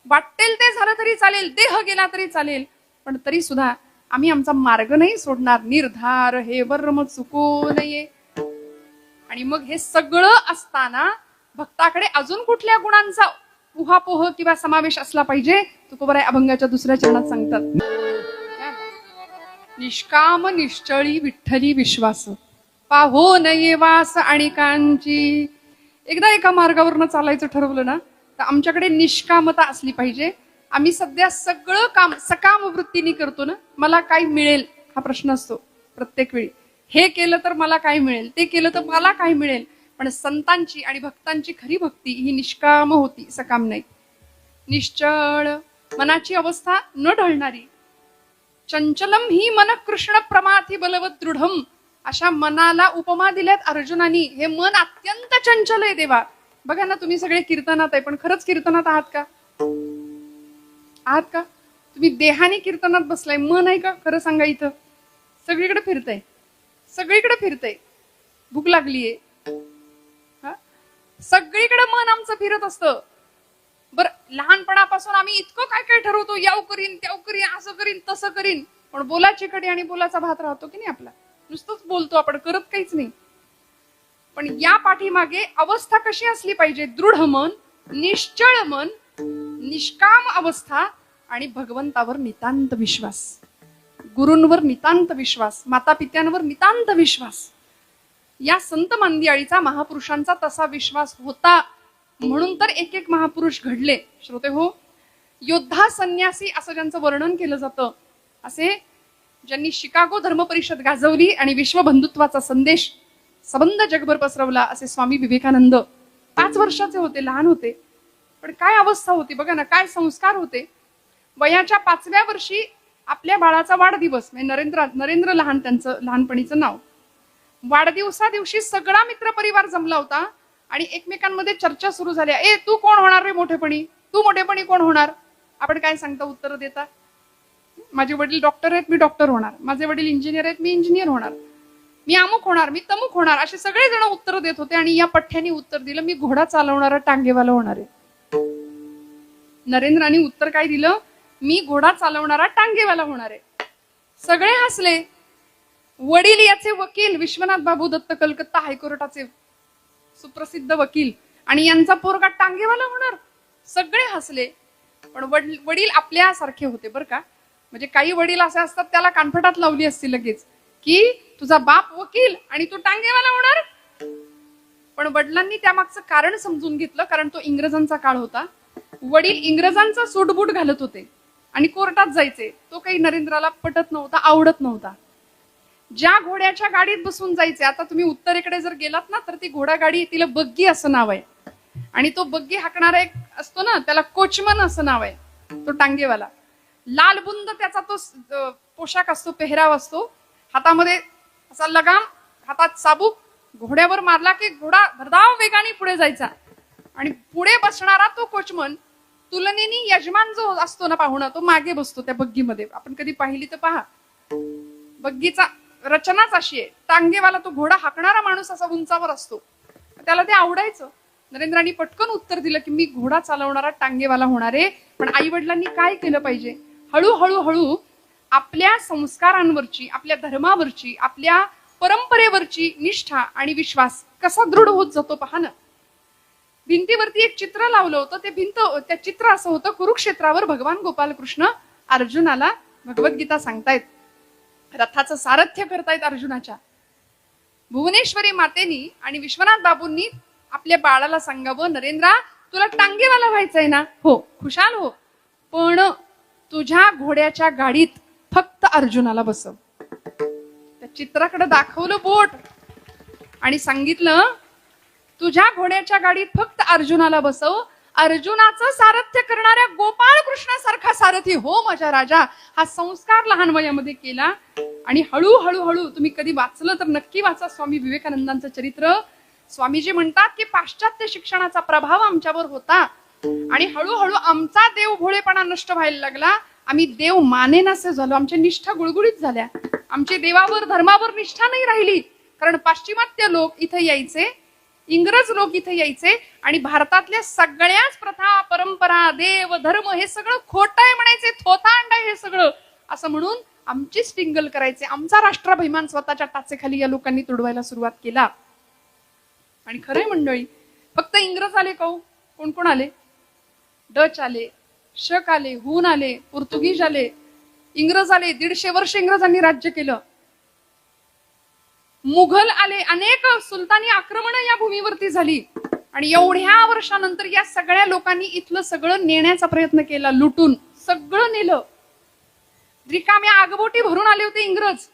वाटेल ते झालं तरी चालेल, देह गेला तरी चालेल, पण तरी सुद्धा आम्ही आमचा मार्ग नाही सोडणार. निर्धार हे वर्म चुकू नये. आणि मग हे सगळं असताना भक्ताकडे अजून कुठल्या गुणांचा उहापोह किंवा समावेश असला पाहिजे, तुकोबाराय अभंगाच्या दुसऱ्या चरणात सांगतात. निष्काम निश्चळी विठ्ठली विश्वास, पाहो नये वास आणि कांची. एकदा एका मार्गावरनं चालायचं ठरवलं ना, तर आमच्याकडे निष्कामता असली पाहिजे. आम्ही सध्या सगळं काम सकाम वृत्तीने करतो ना, मला काय मिळेल हा प्रश्न असतो प्रत्येक वेळी. हे केलं तर मला काय मिळेल, ते केलं तर मला काय मिळेल. पण संतांची आणि भक्तांची खरी भक्ती ही निष्काम होती, सकाम नाही. निश्चळ मनाची अवस्था न ढळणारी. चंचलम ही मन कृष्ण प्रमाथी बलवत दृढम, अशा मनाला उपमा दिल्यात अर्जुनानी. हे मन अत्यंत चंचल आहे देवा. बघा ना, तुम्ही सगळे कीर्तनात आहे, पण खरंच कीर्तनात आहात का? आहात का? तुम्ही देहाने कीर्तनात बसलाय, मन आहे का? खरं सांगा. इथं सगळीकडे फिरतय, सगळीकडे फिरतय. भूक लागलीये, सगळीकडे मन आमचं फिरत असतं. बर, लहानपणापासून आम्ही इतकं काय काय ठरवतो, याव करीन, त्याव करीन, असं करीन, तसं करीन, पण बोलाची कडी आणि बोलाचा भात राहतो की नाही आपला. नुसतंच बोलतो आपण, करत काहीच नाही. पण या पाठीमागे अवस्था कशी असली पाहिजे? दृढ मन, निश्चळ मन, निष्काम अवस्था आणि भगवंतावर नितांत विश्वास, गुरूंवर नितांत विश्वास, माता पित्यांवर नितांत विश्वास. या संत मांदियाळीचा, महापुरुषांचा तसा विश्वास होता, म्हणून तर एक एक महापुरुष घडले. श्रोते हो, योद्धा संन्यासी असं ज्यांचं वर्णन केलं जातं, असे ज्यांनी शिकागो धर्म परिषद गाजवली आणि विश्वबंधुत्वाचा संदेश सबंध जगभर पसरवला, असे स्वामी विवेकानंद. 5 वर्षाचे होते, लहान होते, पण काय अवस्था होती बघा ना, काय संस्कार होते. वयाच्या 5व्या वर्षी आपल्या बाळाचा वाढदिवस, म्हणजे नरेंद्र लहान, त्यांचं लहानपणीचं नाव. वाढदिवसा दिवशी सगळा मित्र परिवार जमला होता आणि एकमेकांमध्ये चर्चा सुरू झाल्या. ए, तू कोण होणार रे मोठेपणी? तू मोठेपणी कोण होणार? आपण काय सांगता, उत्तर देता? माझे वडील डॉक्टर आहेत, मी डॉक्टर होणार. माझे वडील इंजिनियर आहेत, मी इंजिनियर होणार. मी अमुक होणार, मी तमुक होणार. असे सगळे जण उत्तर देत होते. आणि या पठ्ठ्याने उत्तर दिलं, मी घोडा चालवणारा टांगेवाला होणार आहे. नरेंद्रांनी उत्तर काय दिलं? मी घोडा चालवणारा टांगेवाला होणार आहे. सगळे हसले. वडील याचे वकील विश्वनाथ बाबू दत्त, कलकत्ता हायकोर्टाचे सुप्रसिद्ध वकील, आणि यांचा पोरगा टांगेवाला होणार. सगळे हसले. पण वडील आपल्यासारखे होते बरं का. म्हणजे काही वडील असे असतात, त्याला कानफटात लावली असती लगेच की तुझा बाप वकील आणि तू टांगेवाला होणार. पण वडिलांनी त्यामागचं कारण समजून घेतलं, कारण तो इंग्रजांचा काळ होता. वडील इंग्रजांचा सूटबूट घालत होते आणि कोर्टात जायचे. तो काही नरेंद्राला पटत नव्हता, आवडत नव्हता. ज्या घोड्याच्या गाडीत बसून जायचे, आता तुम्ही उत्तरेकडे जर गेलात ना, तर ती घोडागाडी, तिला बग्गी असं नाव आहे. आणि तो बग्गी हाकणारा एक असतो ना, त्याला कोचमन असं नाव आहे. तो टांगेवाला. लाल बुंद त्याचा तो पोशाख असतो, पेहराव असतो. हातामध्ये असा लगाम, हातात साबूक. घोड्यावर मारला की घोडा भरधाव वेगाने पुढे जायचा. आणि पुढे बसणारा तो कोचमन, तुलनेने यजमान जो असतो ना पाहुणा, तो मागे बसतो त्या बग्गीमध्ये. आपण कधी पाहिली तर पहा. बग्गीचा रचनाच अशी आहे. टांगेवाला, तो घोडा हाकणारा माणूस असा उंचावर असतो. त्याला ते आवडायचं. नरेंद्रांनी पटकन उत्तर दिलं की मी घोडा चालवणारा टांगेवाला होणार आहे. पण आई वडिलांनी काय केलं पाहिजे? हळूहळू आपल्या संस्कारांवरची, आपल्या धर्मावरची, आपल्या परंपरेवरची निष्ठा आणि विश्वास कसा दृढ होत जातो पहा ना. भिंतीवरती एक चित्र लावलं होतं. त्या चित्र असं होतं, कुरुक्षेत्रावर भगवान गोपालकृष्ण अर्जुनाला भगवद्गीता सांगतायत, रथाचं सारथ्य करतायत अर्जुनाच्या. भुवनेश्वरी मातेनी आणि विश्वनाथ बाबूंनी आपल्या बाळाला सांगावं, नरेंद्रा तुला टांगेवाला व्हायचंय ना? हो, खुशाल हो, पण तुझ्या घोड्याच्या गाडीत फक्त अर्जुनाला बसव. त्या चित्राकडे दाखवलं बोट आणि सांगितलं, तुझ्या घोड्याच्या गाडीत फक्त अर्जुनाला बसव, अर्जुनाचं सारथ्य करणाऱ्या गोपाळ कृष्णासारखा सारथी हो माझ्या राजा. हा संस्कार लहान वयामध्ये केला आणि हळूहळू तुम्ही कधी वाचलं तर नक्की वाचा स्वामी विवेकानंदांचं चरित्र. स्वामीजी म्हणतात की पाश्चात्य शिक्षणाचा प्रभाव आमच्यावर होता आणि हळूहळू आमचा देव भोळेपणा नष्ट व्हायला लागला. आम्ही देव मानेनासे झालो, आमच्या निष्ठा गुळगुळीत झाल्या, आमची देवावर धर्मावर निष्ठा नाही राहिली. कारण पाश्चिमात्य लोक इथे यायचे, इंग्रज लोक इथे यायचे आणि भारतातल्या सगळ्याच प्रथा परंपरा देव धर्म हे सगळं खोटं आहे म्हणायचे, थोता अंडा हे सगळं असं म्हणून आमची स्टिंगल करायचे. आमचा राष्ट्राभिमान स्वतःच्या टाचेखाली या लोकांनी तुडवायला सुरुवात केला. आणि खरंय मंडळी, फक्त इंग्रज आले का? कोण कोण आले? डच आले, शक आले, हून आले, पोर्तुगीज आले, इंग्रज आले. 150 वर्ष इंग्रजांनी राज्य केलं. मुघल आले, अनेक सुलतानी आक्रमण या भूमीवरती झाली आणि एवढ्या वर्षानंतर या सगळ्या लोकांनी इथलं सगळं नेण्याचा प्रयत्न केला, लुटून सगळं नेलं. रिकाम्या आगबोटी भरून आले होते इंग्रज,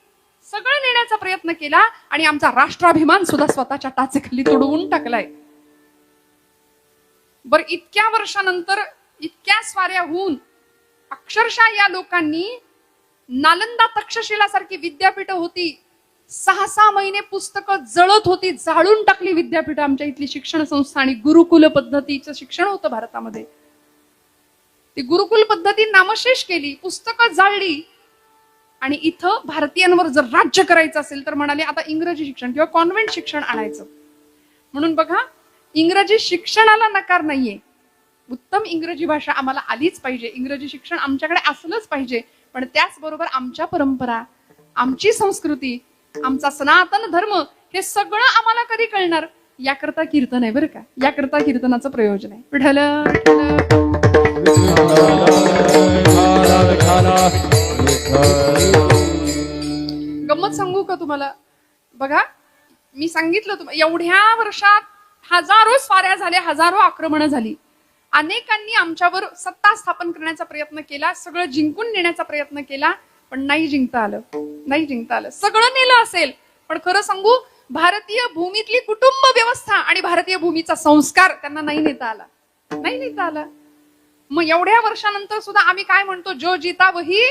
सगळं नेण्याचा प्रयत्न केला आणि आमचा राष्ट्राभिमान सुद्धा स्वतःच्या टाचेखाली तुडवून टाकलाय. बर इतक्या वर्षानंतर इतक्या स्वाऱ्या होऊन अक्षरशः या लोकांनी नालंदा तक्षशिला सारखी विद्यापीठ होती, 6-6 महिने पुस्तकं जळत होती, जाळून टाकली विद्यापीठ आमच्या इथली शिक्षण संस्था. आणि गुरुकुल पद्धतीचं शिक्षण होतं भारतामध्ये, ती गुरुकुल पद्धती नामशेष केली, पुस्तकं जाळली. आणि इथं भारतीयांवर जर राज्य करायचं असेल तर म्हणाले आता इंग्रजी शिक्षण किंवा कॉन्व्हेंट शिक्षण आणायचं. म्हणून बघा, इंग्रजी शिक्षणाला नकार नाहीये, उत्तम इंग्रजी भाषा आम्हाला आलीच पाहिजे, इंग्रजी शिक्षण आमच्याकडे असलंच पाहिजे. पण त्याचबरोबर आमच्या परंपरा, आमची संस्कृती, आमचा सनातन धर्म हे सगळं आम्हाला कधी कळणार? याकरता कीर्तन आहे बरं का, याकरता कीर्तनाचं प्रयोजन आहे. विठ्ठल गंमत सांगू का तुम्हाला? बघा, मी सांगितलं तुम्हाला एवढ्या वर्षात हजारो स्वाऱ्या झाल्या, हजारो आक्रमणं झाली, अनेकांनी आमच्यावर सत्ता स्थापन करण्याचा प्रयत्न केला, सगळं जिंकून नेण्याचा प्रयत्न केला, पण नाही जिंकता आलं, नाही जिंकता आलं. सगळं नेलं असेल पण खरं सांगू, भारतीय भूमीतली कुटुंब व्यवस्था आणि भारतीय भूमीचा संस्कार त्यांना नाही नेता आला, नाही नेता आला. मग एवढ्या वर्षानंतर सुद्धा आम्ही काय म्हणतो? जो जीता वही,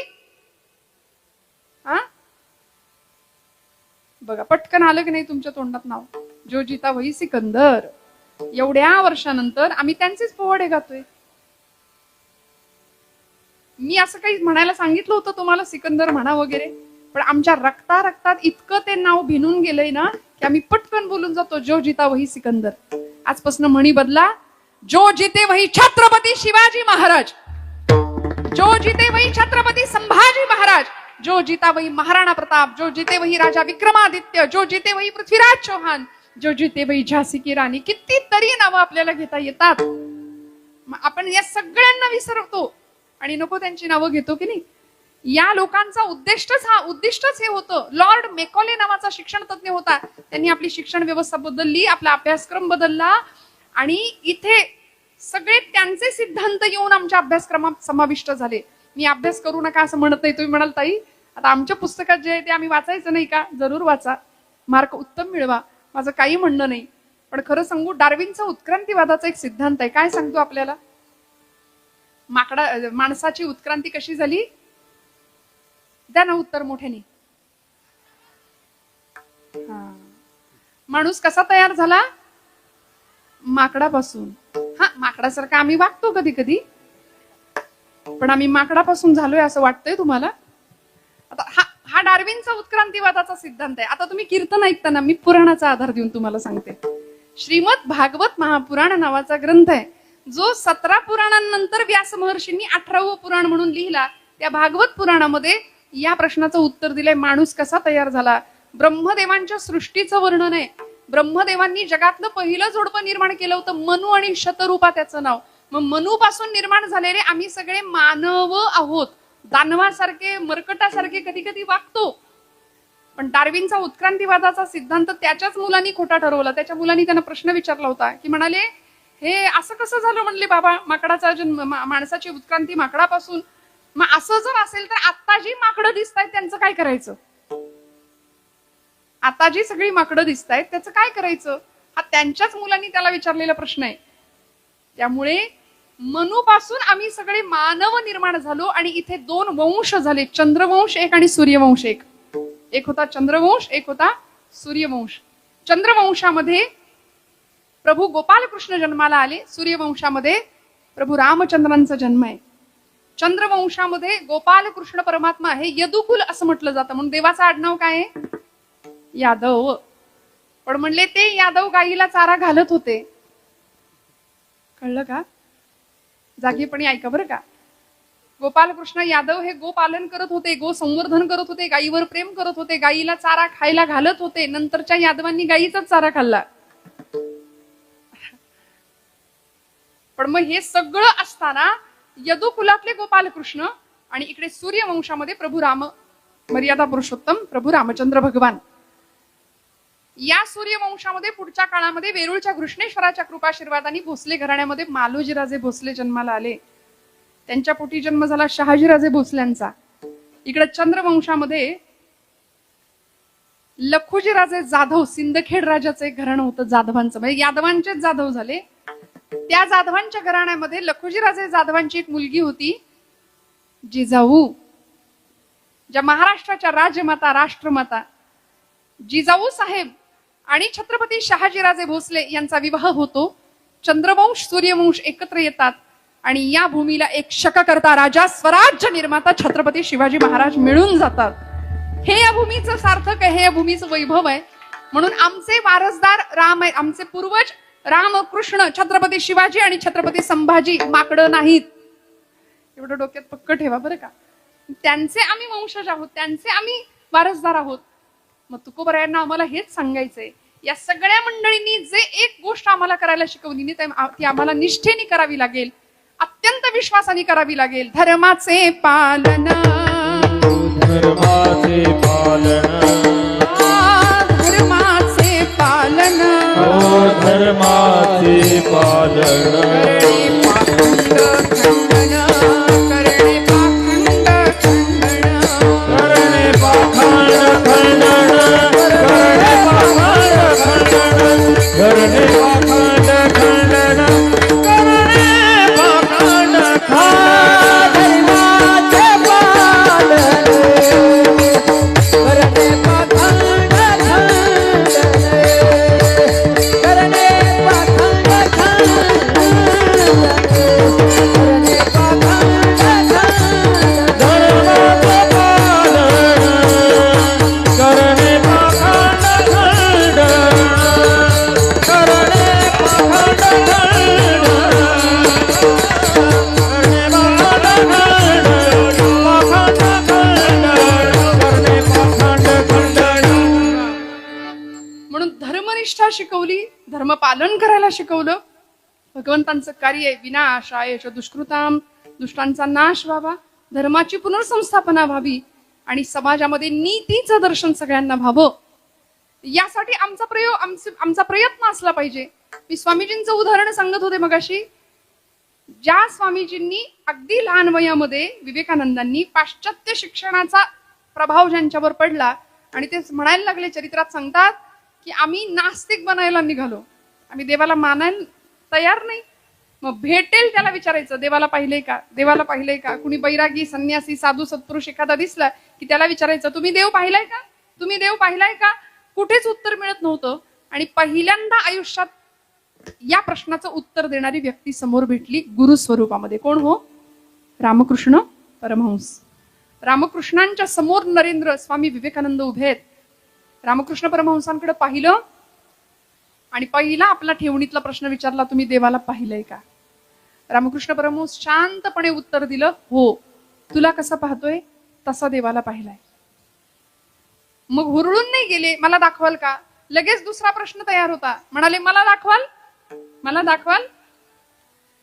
बघा पटकन आलं की नाही तुमच्या तोंडात नाव, जो जीता वही सिकंदर. एवढ्या वर्षानंतर आम्ही त्यांचेच पोवाडे गातोय. मी असं काही म्हणायला सांगितलं होतं तुम्हाला सिकंदर म्हणा वगैरे, पण आमच्या रक्तात इतकं ते नाव भिनून गेलंय ना की आम्ही पटकन बोलून जातो, जो जीता वही सिकंदर. आजपासून म्हणी बदला, जो जीते वही छत्रपती शिवाजी महाराज, जो जीते वही छत्रपती संभाजी महाराज, जो जीता वही महाराणा प्रताप, जो जीते वही राजा विक्रमादित्य, जो जीते वही पृथ्वीराज चौहान, जो जीते वही झाशी की राणी. कितीतरी नावं आपल्याला घेता येतात. आपण या सगळ्यांना विसरतो आणि नको त्यांची नावं घेतो की नाही. या लोकांचा उद्दिष्टच हे होतं. लॉर्ड मेकॉले नावाचा शिक्षण तज्ञ होता, त्यांनी आपली शिक्षण व्यवस्था बदलली, आपला अभ्यासक्रम बदलला आणि इथे सगळे त्यांचे सिद्धांत येऊन आमच्या अभ्यासक्रमात समाविष्ट झाले. मी अभ्यास करू नका असं म्हणत नाही. तुम्ही म्हणाल ताई आता आमच्या पुस्तकात जे आहे ते आम्ही वाचायचं नाही का? जरूर वाचा, मार्क उत्तम मिळवा, माझं काही म्हणणं नाही. पण खरं सांगू, डार्विनचा उत्क्रांतीवादाचा एक सिद्धांत आहे. काय सांगतो आपल्याला? माणसाची उत्क्रांती कशी झाली? द्या ना उत्तर मोठ्याने. माणूस कसा तयार झाला? माकडापासून. माकडासारखा आम्ही वागतो कधी कधी, पण आम्ही माकडापासून झालोय असं वाटतंय तुम्हाला? आता हा डार्विनचा उत्क्रांतीवादाचा सिद्धांत आहे. आता तुम्ही कीर्तन ऐकताना मी पुराणाचा आधार देऊन तुम्हाला सांगते. श्रीमद भागवत महापुराण नावाचा ग्रंथ आहे, जो 17 पुराणांनंतर व्यास महर्षींनी 18वं पुराण म्हणून लिहिला. त्या भागवत पुराणामध्ये या प्रश्नाचं उत्तर दिलंय, माणूस कसा तयार झाला. ब्रह्मदेवांच्या सृष्टीचं वर्णन आहे. ब्रह्मदेवांनी जगातलं पहिलं जोडपं निर्माण केलं होतं, मनु आणि शतरूपा त्याचं नाव. मग मनू पासून निर्माण झालेले आम्ही सगळे मानव आहोत. दानवासारखे मरकटासारखे कधी कधी वागतो. पण डार्विनचा उत्क्रांतीवादाचा सिद्धांत त्याच्याच मुलांनी खोटा ठरवला. त्याच्या मुलांनी त्यांना प्रश्न विचारला होता की म्हणाले, हे असं कसं झालं? म्हणले, बाबा माकडाचा जन्म, माणसाची उत्क्रांती माकडापासून. मग असं जर असेल तर आता जी माकडं दिसतायत त्यांचं काय करायचं? आता जी सगळी माकडं दिसतायत त्याचं काय करायचं? हा त्यांच्याच मुलांनी त्याला विचारलेला प्रश्न आहे. त्यामुळे मनूपासून आम्ही सगळे मानव निर्माण झालो आणि इथे दोन वंश झाले, चंद्रवंश एक आणि सूर्यवंश एक. एक होता चंद्रवंश, एक होता सूर्यवंश. चंद्रवंशामध्ये प्रभू गोपालकृष्ण जन्माला आले, सूर्यवंशामध्ये प्रभू रामचंद्रांचा जन्म आहे. चंद्रवंशामध्ये गोपालकृष्ण परमात्मा हे यदुकुल असं म्हटलं जातं, म्हणून देवाचं आडनाव काय आहे? यादव. पण म्हणले ते यादव गाईला चारा घालत होते. कळलं का? जागेपणी ऐका बरं का. गोपालकृष्ण यादव हे गोपालन करत होते, गो संवर्धन करत होते, गायीवर प्रेम करत होते, गायीला चारा खायला घालत होते. नंतरच्या यादवांनी गायीचाच चारा खाल्ला. पण मग हे सगळं असताना यदुकुलातले गोपालकृष्ण आणि इकडे सूर्यवंशामध्ये प्रभू राम, मर्यादा पुरुषोत्तम प्रभू रामचंद्र भगवान. या सूर्यवंशामध्ये पुढच्या काळामध्ये वेरूळच्या घृष्णेश्वराच्या कृपाशीर्वादाने भोसले घराण्यामध्ये मालोजीराजे भोसले जन्माला आले. त्यांच्या पोटी जन्म झाला शहाजीराजे भोसल्यांचा. इकडे चंद्रवंशामध्ये लखुजीराजे जाधव, सिंदखेड राजाचं एक घराणं होतं जाधवांचं, म्हणजे यादवांचेच जाधव झाले. त्या जाधवांच्या घराण्यामध्ये लखुजीराजे जाधवांची एक मुलगी होती जिजाऊ, ज्या महाराष्ट्राच्या राजमाता, राष्ट्रमाता जिजाऊ साहेब आणि छत्रपती शहाजीराजे भोसले यांचा विवाह होतो. चंद्रवंश सूर्यवंश एकत्र येतात आणि या भूमीला एक शककर्ता राजा, स्वराज्य निर्माता छत्रपती शिवाजी महाराज मिळून जातात. हे या भूमीचं सार्थक आहे, हे या भूमीचं वैभव आहे. म्हणून आमचे वारसदार राम आहे, आमचे पूर्वज रामकृष्ण, छत्रपती शिवाजी आणि छत्रपती संभाजी माकडं नाहीत. एवढं डोक्यात पक्क ठेवा बरं का. त्यांचे आम्ही वंशज आहोत, त्यांचे आम्ही वारसदार आहोत. मग तुकोबरायांना आम्हाला हेच सांगायचंय, या सगळ्या मंडळींनी जे एक गोष्ट आम्हाला करायला शिकवली ती आम्हाला निष्ठेने करावी लागेल, अत्यंत विश्वासाने करावी लागेल. धर्माचे पालन, धर्माचे पालन, धर्माचे पालन, धर्माचे पालन, करणे पाखंड खंडन, करणे पाखंड खंडन, करणे पाखंड खंडन, करणे पाखंड खंडन, करणे पाखंड खंडन, धर्माचे पालन, करणे पाखंड खंडन, करणे पाखंड म्हणून धर्मनिष्ठा शिकवली, धर्म पालन करायला शिकवलं. भगवंतांचं कार्य आहे, विनाशाय च दुष्कृताम, दुष्टांचा नाश व्हावा, धर्माची पुनर्संस्थापना व्हावी आणि समाजामध्ये नीतीचं दर्शन सगळ्यांना व्हावं. यासाठी आमचा प्रयत्न असला पाहिजे. मी स्वामीजींचं उदाहरण सांगत होते मगाशी. ज्या स्वामीजींनी अगदी लहान वयामध्ये विवेकानंदांनी पाश्चात्य शिक्षणाचा प्रभाव ज्यांच्यावर पडला आणि ते म्हणायला लागले, चरित्रात सांगतात की आम्ही नास्तिक बनायला निघालो, आम्ही देवाला मानायला तयार नाही. मग भेटेल त्याला विचारायचं, देवाला पाहिलंय का, देवाला पाहिलंय का. कुणी बैरागी, संन्यासी, साधू, सत्पुरुष एखादा दिसला की त्याला विचारायचं, तुम्ही देव पाहिलाय का, तुम्ही देव पाहिलाय का. कुठेच उत्तर मिळत नव्हतं. आणि पहिल्यांदा आयुष्यात या प्रश्नाचं उत्तर देणारी व्यक्ती समोर भेटली गुरु स्वरूपामध्ये. कोण हो? रामकृष्ण परमहंस. रामकृष्णांच्या समोर नरेंद्र स्वामी विवेकानंद उभे आहेत. रामकृष्ण परमहंसांकडे पाहिलं आणि पहिला आपला ठेवणीतला प्रश्न विचारला, तुम्ही देवाला पाहिलंय का. रामकृष्ण परमहंस शांतपणे उत्तर दिलं, हो. तुला कसं पाहतोय तसा देवाला पाहिलाय. मग हुरळून नाही गेले, मला दाखवाल का. लगेच दुसरा प्रश्न तयार होता. म्हणाले, मला दाखवाल, मला दाखवाल.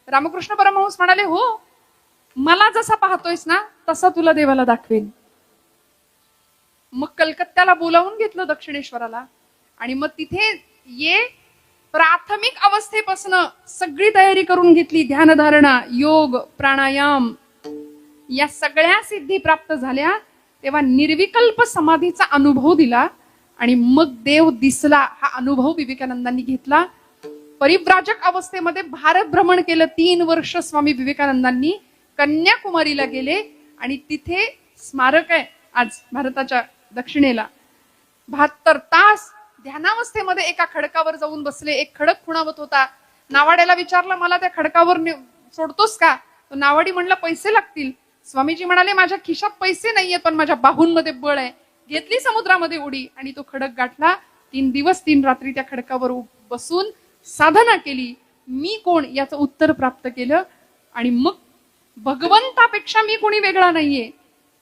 रामकृष्ण परमहंस म्हणाले, हो, मला जसा पाहतोयस ना तसा तुला देवाला दाखवेन. मग कलकत्त्याला बोलावून घेतलं दक्षिणेश्वराला आणि मग तिथे प्राथमिक अवस्थेपासून सगळी तयारी करून घेतली. ध्यानधारणा, योग, प्राणायाम या सगळ्या सिद्धी प्राप्त झाल्या. तेव्हा निर्विकल्प समाधीचा अनुभव दिला आणि मग देव दिसला हा अनुभव विवेकानंदांनी घेतला. परिव्राजक अवस्थेमध्ये भारत भ्रमण केलं. 3 वर्ष स्वामी विवेकानंदांनी कन्याकुमारीला गेले आणि तिथे स्मारक आहे आज भारताच्या दक्षिणेला. 72 तास ध्यानावस्थेमध्ये एका खडकावर जाऊन बसले. एक खडक खुणावत होता. नावाड्याला विचारलं, मला त्या खडकावर सोडतोस का? तो नावाडी म्हणला, पैसे लागतील. स्वामीजी म्हणाले, माझ्या खिशात पैसे नाहीयेत, पण माझ्या बाहूंमध्ये बळ आहे. घेतली समुद्रामध्ये उडी आणि तो खडक गाठला. 3 दिवस 3 रात्री त्या खडकावर बसून साधना केली. मी कोण याचं उत्तर प्राप्त केलं आणि मग भगवंतापेक्षा मी कोणी वेगळा नाहीये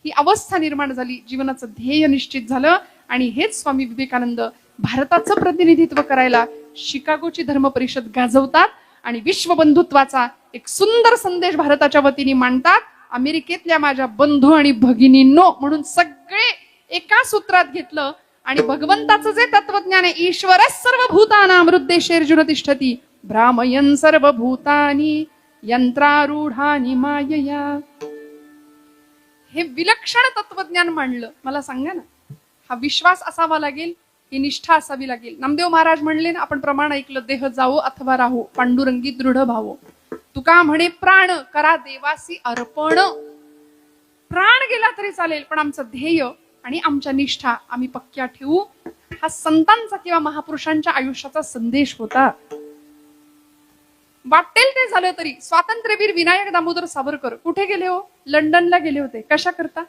ही अवस्था निर्माण झाली. जीवनाचं ध्येय निश्चित झालं आणि हेच स्वामी विवेकानंद भारताचं प्रतिनिधित्व करायला शिकागोची धर्म परिषद गाजवतात आणि विश्वबंधुत्वाचा एक सुंदर संदेश भारताच्या वतीने मांडतात. अमेरिकेतल्या माझ्या बंधू आणि भगिनींनो म्हणून सगळे एका सूत्रात घेतलं आणि भगवंताचं जे तत्वज्ञान आहे, ईश्वर सर्वभूतानां हृद्देशेर्जुन तिष्ठती भ्रामयन् सर्वभूतानि यंत्रारूढानि मायया. हे विलक्षण तत्वज्ञान मांडलं. मला सांगा ना, हा विश्वास असावा लागेल, ही निष्ठा असावी लागेल. नामदेव महाराज म्हणले ना, आपण प्रमाण ऐकलं, देह जावो अथवा राहो पांडुरंगी दृढ भावो. तुका म्हणे प्राण करा देवासी अर्पण. प्राण गेला तरी चालेल, पण आमचं ध्येय आणि आमच्या निष्ठा आम्ही पक्क्या ठेवू. हा संतांचा किंवा महापुरुषांच्या आयुष्याचा संदेश होता. वाटेल ते झालं तरी स्वातंत्र्यवीर विनायक दामोदर सावरकर कुठे गेले हो? लंडनला गेले होते. कशा करता?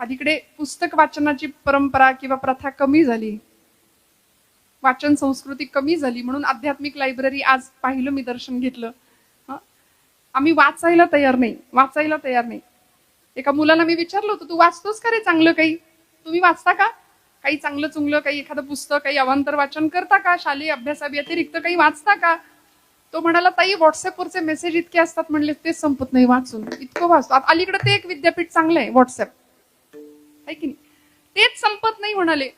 अलीकडे पुस्तक वाचनाची परंपरा किंवा प्रथा कमी झाली, वाचन संस्कृती कमी झाली, म्हणून आध्यात्मिक लायब्ररी आज पाहिलं मी, दर्शन घेतलं. आम्ही वाचायला तयार नाही. एका मुलाला मी विचारलं होतं, तू वाचतोस का रे चांगलं काही? तुम्ही वाचता का काही चांगलं चुंगलं, काही एखादं पुस्तक, काही अवांतर वाचन करता का? शालेय अभ्यासाव्यतिरिक्त काही वाचता का? तो म्हणाला, ताई व्हॉट्सअपवरचे मेसेज इतके असतात, म्हणले तेच संपत नाही वाचून. इतकं वाचतो. अलीकडे ते एक विद्यापीठ चांगलं आहे व्हॉट्सअप, आहे की नाही? तेच संपत नाही म्हणाले.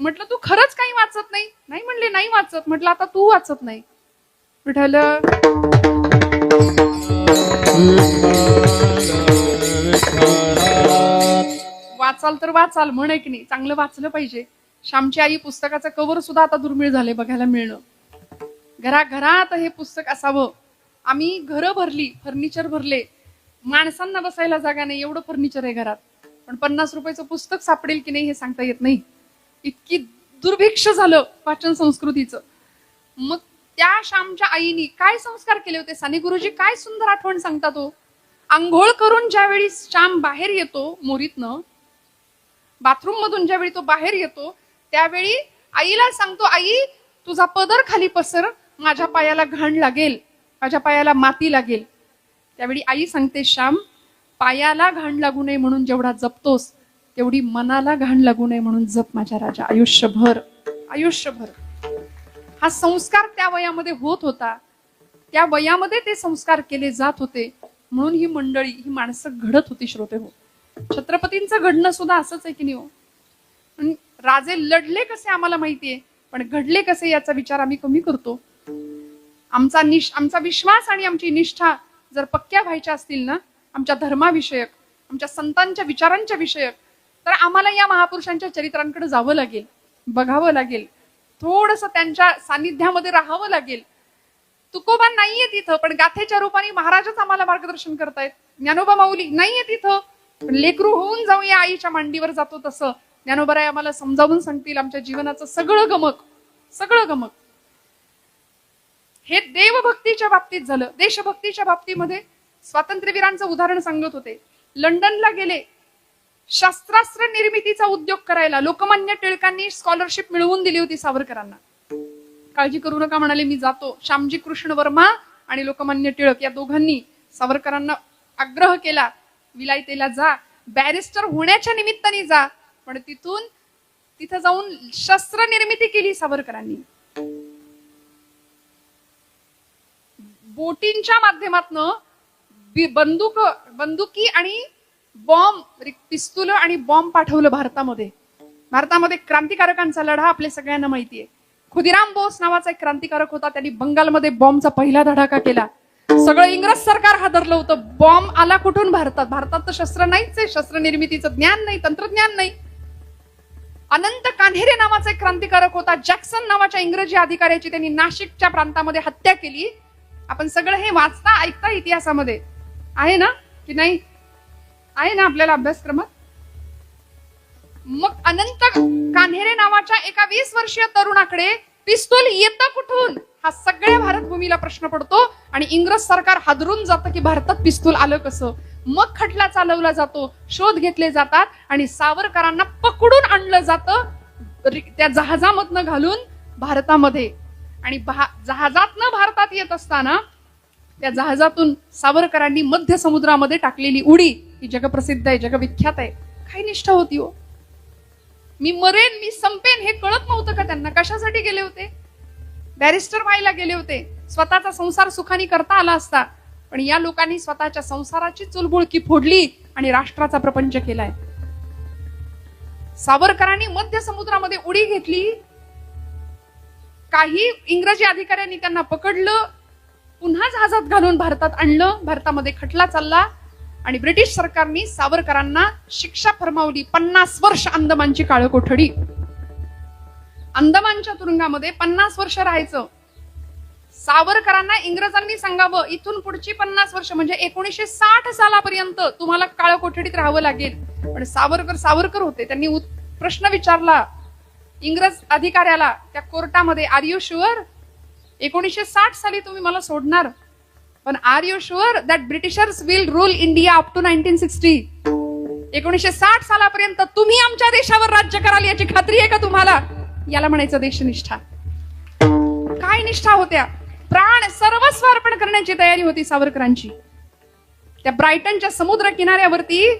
म्हटलं तू खरंच काही वाचत नाही? नाही म्हणले, नाही वाचत. म्हटलं आता तू वाचत नाही. विठ्ठल वाचाल तर वाचाल, म्हण की नाही, चांगलं वाचलं पाहिजे. श्यामची आई पुस्तकाचं कव्हर सुद्धा आता दुर्मिळ झाले बघायला मिळणं. घराघरात हे पुस्तक असावं. आम्ही घरं भरली, फर्निचर भरले, माणसांना बसायला जागा नाही, एवढं फर्निचर आहे घरात, पण 50 रुपयाचं पुस्तक सापडेल की नाही हे सांगता येत नाही. इतकी दुर्भिक्ष झालं वाचन संस्कृतीचं. मग त्या श्यामच्या आईनी काय संस्कार केले होते? साने गुरुजी काय सुंदर आठवण सांगतात. तो आंघोळ करून ज्यावेळी श्याम बाहेर येतो मोरीतनं, बाथरूम मधून ज्यावेळी तो बाहेर येतो, त्यावेळी आईला सांगतो, आई तुझा पदर खाली पसर, माझ्या पायाला घाण लागेल, माझ्या पायाला माती लागेल. त्यावेळी आई सांगते, श्याम पायाला घाण लागू नये म्हणून जेवढा जपतोस, तेवढी मनाला घाण लागू नये म्हणून जप माझ्या राजा, आयुष्यभर. हा संस्कार त्या वयामध्ये होत होता. त्या वयामध्ये ते संस्कार केले जात होते. म्हणून ही मंडळी, ही माणसं घडत होती. श्रोते हो, छत्रपतींचं घडणं सुद्धा असंच आहे की नाही हो? राजे लढले कसे आम्हाला माहितीये, पण घडले कसे याचा विचार आम्ही कमी करतो. आमचा विश्वास आणि आमची निष्ठा जर पक्क्या व्हायच्या असतील ना, आमच्या धर्माविषयक, आमच्या संतांच्या विचारांच्या विषयक, तर आम्हाला या महापुरुषांच्या चरित्रांकडे जावं लागेल, बघावं लागेल, थोडस त्यांच्या सानिध्यामध्ये राहावं लागेल. तुकोबा नाहीये तिथं, पण गाथेच्या रूपाने महाराजच आम्हाला मार्गदर्शन करतायत. ज्ञानोबा माऊली नाहीये तिथं, पण लेकरू होऊन जाऊया आईच्या मांडीवर जातो तसं ज्ञानोबाराय आम्हाला समजावून सांगतील आमच्या जीवनाचं सगळं गमक. हे देवभक्तीच्या बाबतीत झालं. देशभक्तीच्या बाबतीमध्ये स्वातंत्र्यवीरांचं उदाहरण सांगत होते. लंडनला गेले शस्त्रास्त्र निर्मितीचा उद्योग करायला. लोकमान्य टिळकांनी स्कॉलरशिप मिळवून दिली होती सावरकरांना. काळजी करू नका म्हणाले, मी जातो. श्यामजी कृष्ण वर्मा आणि लोकमान्य टिळक या दोघांनी सावरकरांना आग्रह केला, विलायतेला जा, बॅरिस्टर होण्याच्या निमित्ताने जा. पण तिथं जाऊन शस्त्र निर्मिती केली सावरकरांनी. बोटींच्या माध्यमातून बंदुकी आणि बॉम्ब, पिस्तूल आणि बॉम्ब पाठवलं भारतामध्ये क्रांतिकारकांचा लढा आपल्या सगळ्यांना माहितीये. खुदिराम बोस नावाचा एक क्रांतिकारक होता, त्यांनी बंगालमध्ये बॉम्बचा पहिला धडाका केला. सगळं इंग्रज सरकार हादरलं होतं. बॉम्ब आला कुठून? भारतात तर शस्त्र नाहीच आहे, शस्त्र निर्मितीचं ज्ञान नाही, तंत्रज्ञान नाही. अनंत कान्हेरे नावाचा एक क्रांतिकारक होता. जॅक्सन नावाच्या इंग्रजी अधिकाऱ्याची त्यांनी नाशिकच्या प्रांतामध्ये हत्या केली. आपण सगळं हे वाचता ऐकता इतिहासामध्ये आहे ना की नाही? आहे ना आपल्याला अभ्यासक्रमात? मग अनंत कान्हेरे नावाच्या एका 20 वर्षीय तरुणाकडे पिस्तूल येतं कुठून, हा सगळ्या भारतभूमीला प्रश्न पडतो. आणि इंग्रज सरकार हादरून जातं की भारतात पिस्तूल आलं कसं. मग खटला चालवला जातो, शोध घेतले जातात आणि सावरकरांना पकडून आणलं जातं त्या जहाजामधनं घालून भारतामध्ये. आणि जहाजातनं भारतात येत असताना त्या जहाजातून सावरकरांनी मध्य समुद्रामध्ये टाकलेली उडी ही जगप्रसिद्ध आहे, जगविख्यात आहे. काय निष्ठा होती हो. मी मरेन, मी संपेन हे कळत नव्हतं का त्यांना? कशासाठी गेले होते? बॅरिस्टर व्हायला गेले होते. स्वतःचा संसार सुखाने करता आला असता, पण या लोकांनी स्वतःच्या संसाराची चुलबुळकी फोडली आणि राष्ट्राचा प्रपंच केलाय. सावरकरांनी मध्य समुद्रामध्ये उडी घेतली. काही इंग्रजी अधिकाऱ्यांनी त्यांना पकडलं, पुन्हा जहाजात घालून भारतात आणलं. भारतामध्ये खटला चालला आणि ब्रिटिश सरकारने सावरकरांना शिक्षा फरमावली. 50 वर्ष अंदमानची काळ कोठडी. अंदमानच्या तुरुंगामध्ये 50 वर्ष राहायचं. सावरकरांना इंग्रजांनी सांगावं इथून पुढची 50 वर्ष म्हणजे 1960 सालापर्यंत तुम्हाला काळ कोठडीत राहावं लागेल. पण सावरकर होते. त्यांनी प्रश्न विचारला इंग्रज अधिकाऱ्याला त्या कोर्टामध्ये, आर यू शुअर 1960 साली तुम्ही मला सोडणार, पण are you sure that Britishers will rule India up to 1960? 1960 सालापर्यंत तुम्ही आमच्या देशावर राज्य कराल याची खात्री आहे का तुम्हाला? याला म्हणायचं देशनिष्ठा. काय निष्ठा होत्या. प्राण सर्वस्व अर्पण करण्याची तयारी होती सावरकरांची. त्या ब्रायटनच्या समुद्र किनाऱ्यावरती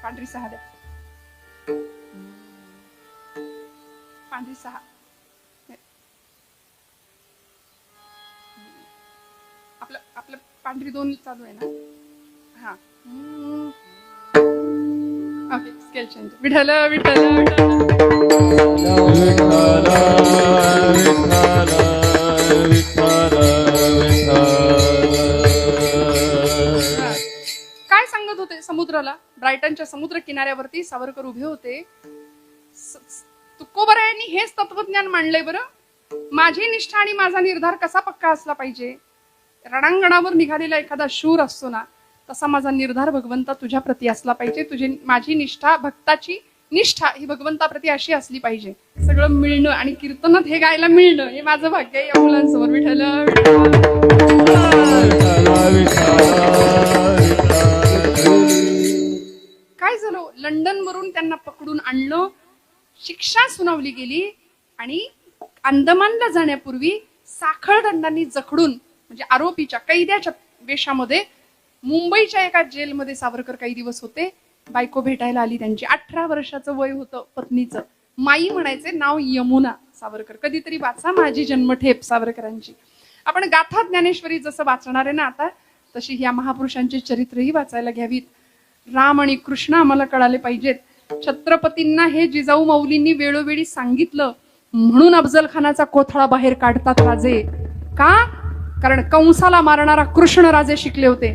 पांढरी सहा द्या, पांढरी सहा. आपलं पांढरी 2 चालू आहे ना? हा okay. Scale change. Vitthal Vitthal काय सांगत होते समुद्राला? ब्रायटनच्या समुद्र किनाऱ्यावरती सावरकर उभे होते. तुकोबरायांनी हेच तत्वज्ञान मांडलंय. बरं, माझी निष्ठा आणि माझा निर्धार कसा पक्का असला पाहिजे. रणांगणावर निघालेला एखादा शूर असतो ना, तसा माझा निर्धार भगवंता तुझ्या प्रती असला पाहिजे. माझी निष्ठा, भक्ताची निष्ठा ही भगवंताप्रती अशी असली पाहिजे. सगळं मिळणं आणि कीर्तनात हे गायला मिळणं हे माझं भाग्य आहे. या मुलांसमोर विठ्ठल काय झालं? लंडन वरून त्यांना पकडून आणलं, शिक्षा सुनावली गेली आणि अंदमानला जाण्यापूर्वी साखळ दंडांनी जखडून, म्हणजे आरोपीच्या कैद्याच्या वेशामध्ये मुंबईच्या एका जेलमध्ये सावरकर काही दिवस होते. बायको भेटायला आली त्यांची. 18 वर्षाचं वय होतं पत्नीचं. माई म्हणायचे, नाव यमुना सावरकर. कधीतरी वाचा माझी जन्मठेप सावरकरांची. आपण गाथा ज्ञानेश्वरी जसं वाचणार आहे ना आता, तशी ह्या महापुरुषांची चरित्रही वाचायला घ्यावीत. राम आणि कृष्ण आम्हाला कळाले पाहिजेत. छत्रपतींना हे जिजाऊ माऊलींनी वेळोवेळी सांगितलं, म्हणून अफजल खानाचा कोथळा बाहेर काढतात राजे. का? कारण कंसाला मारणारा कृष्ण राजे शिकले होते,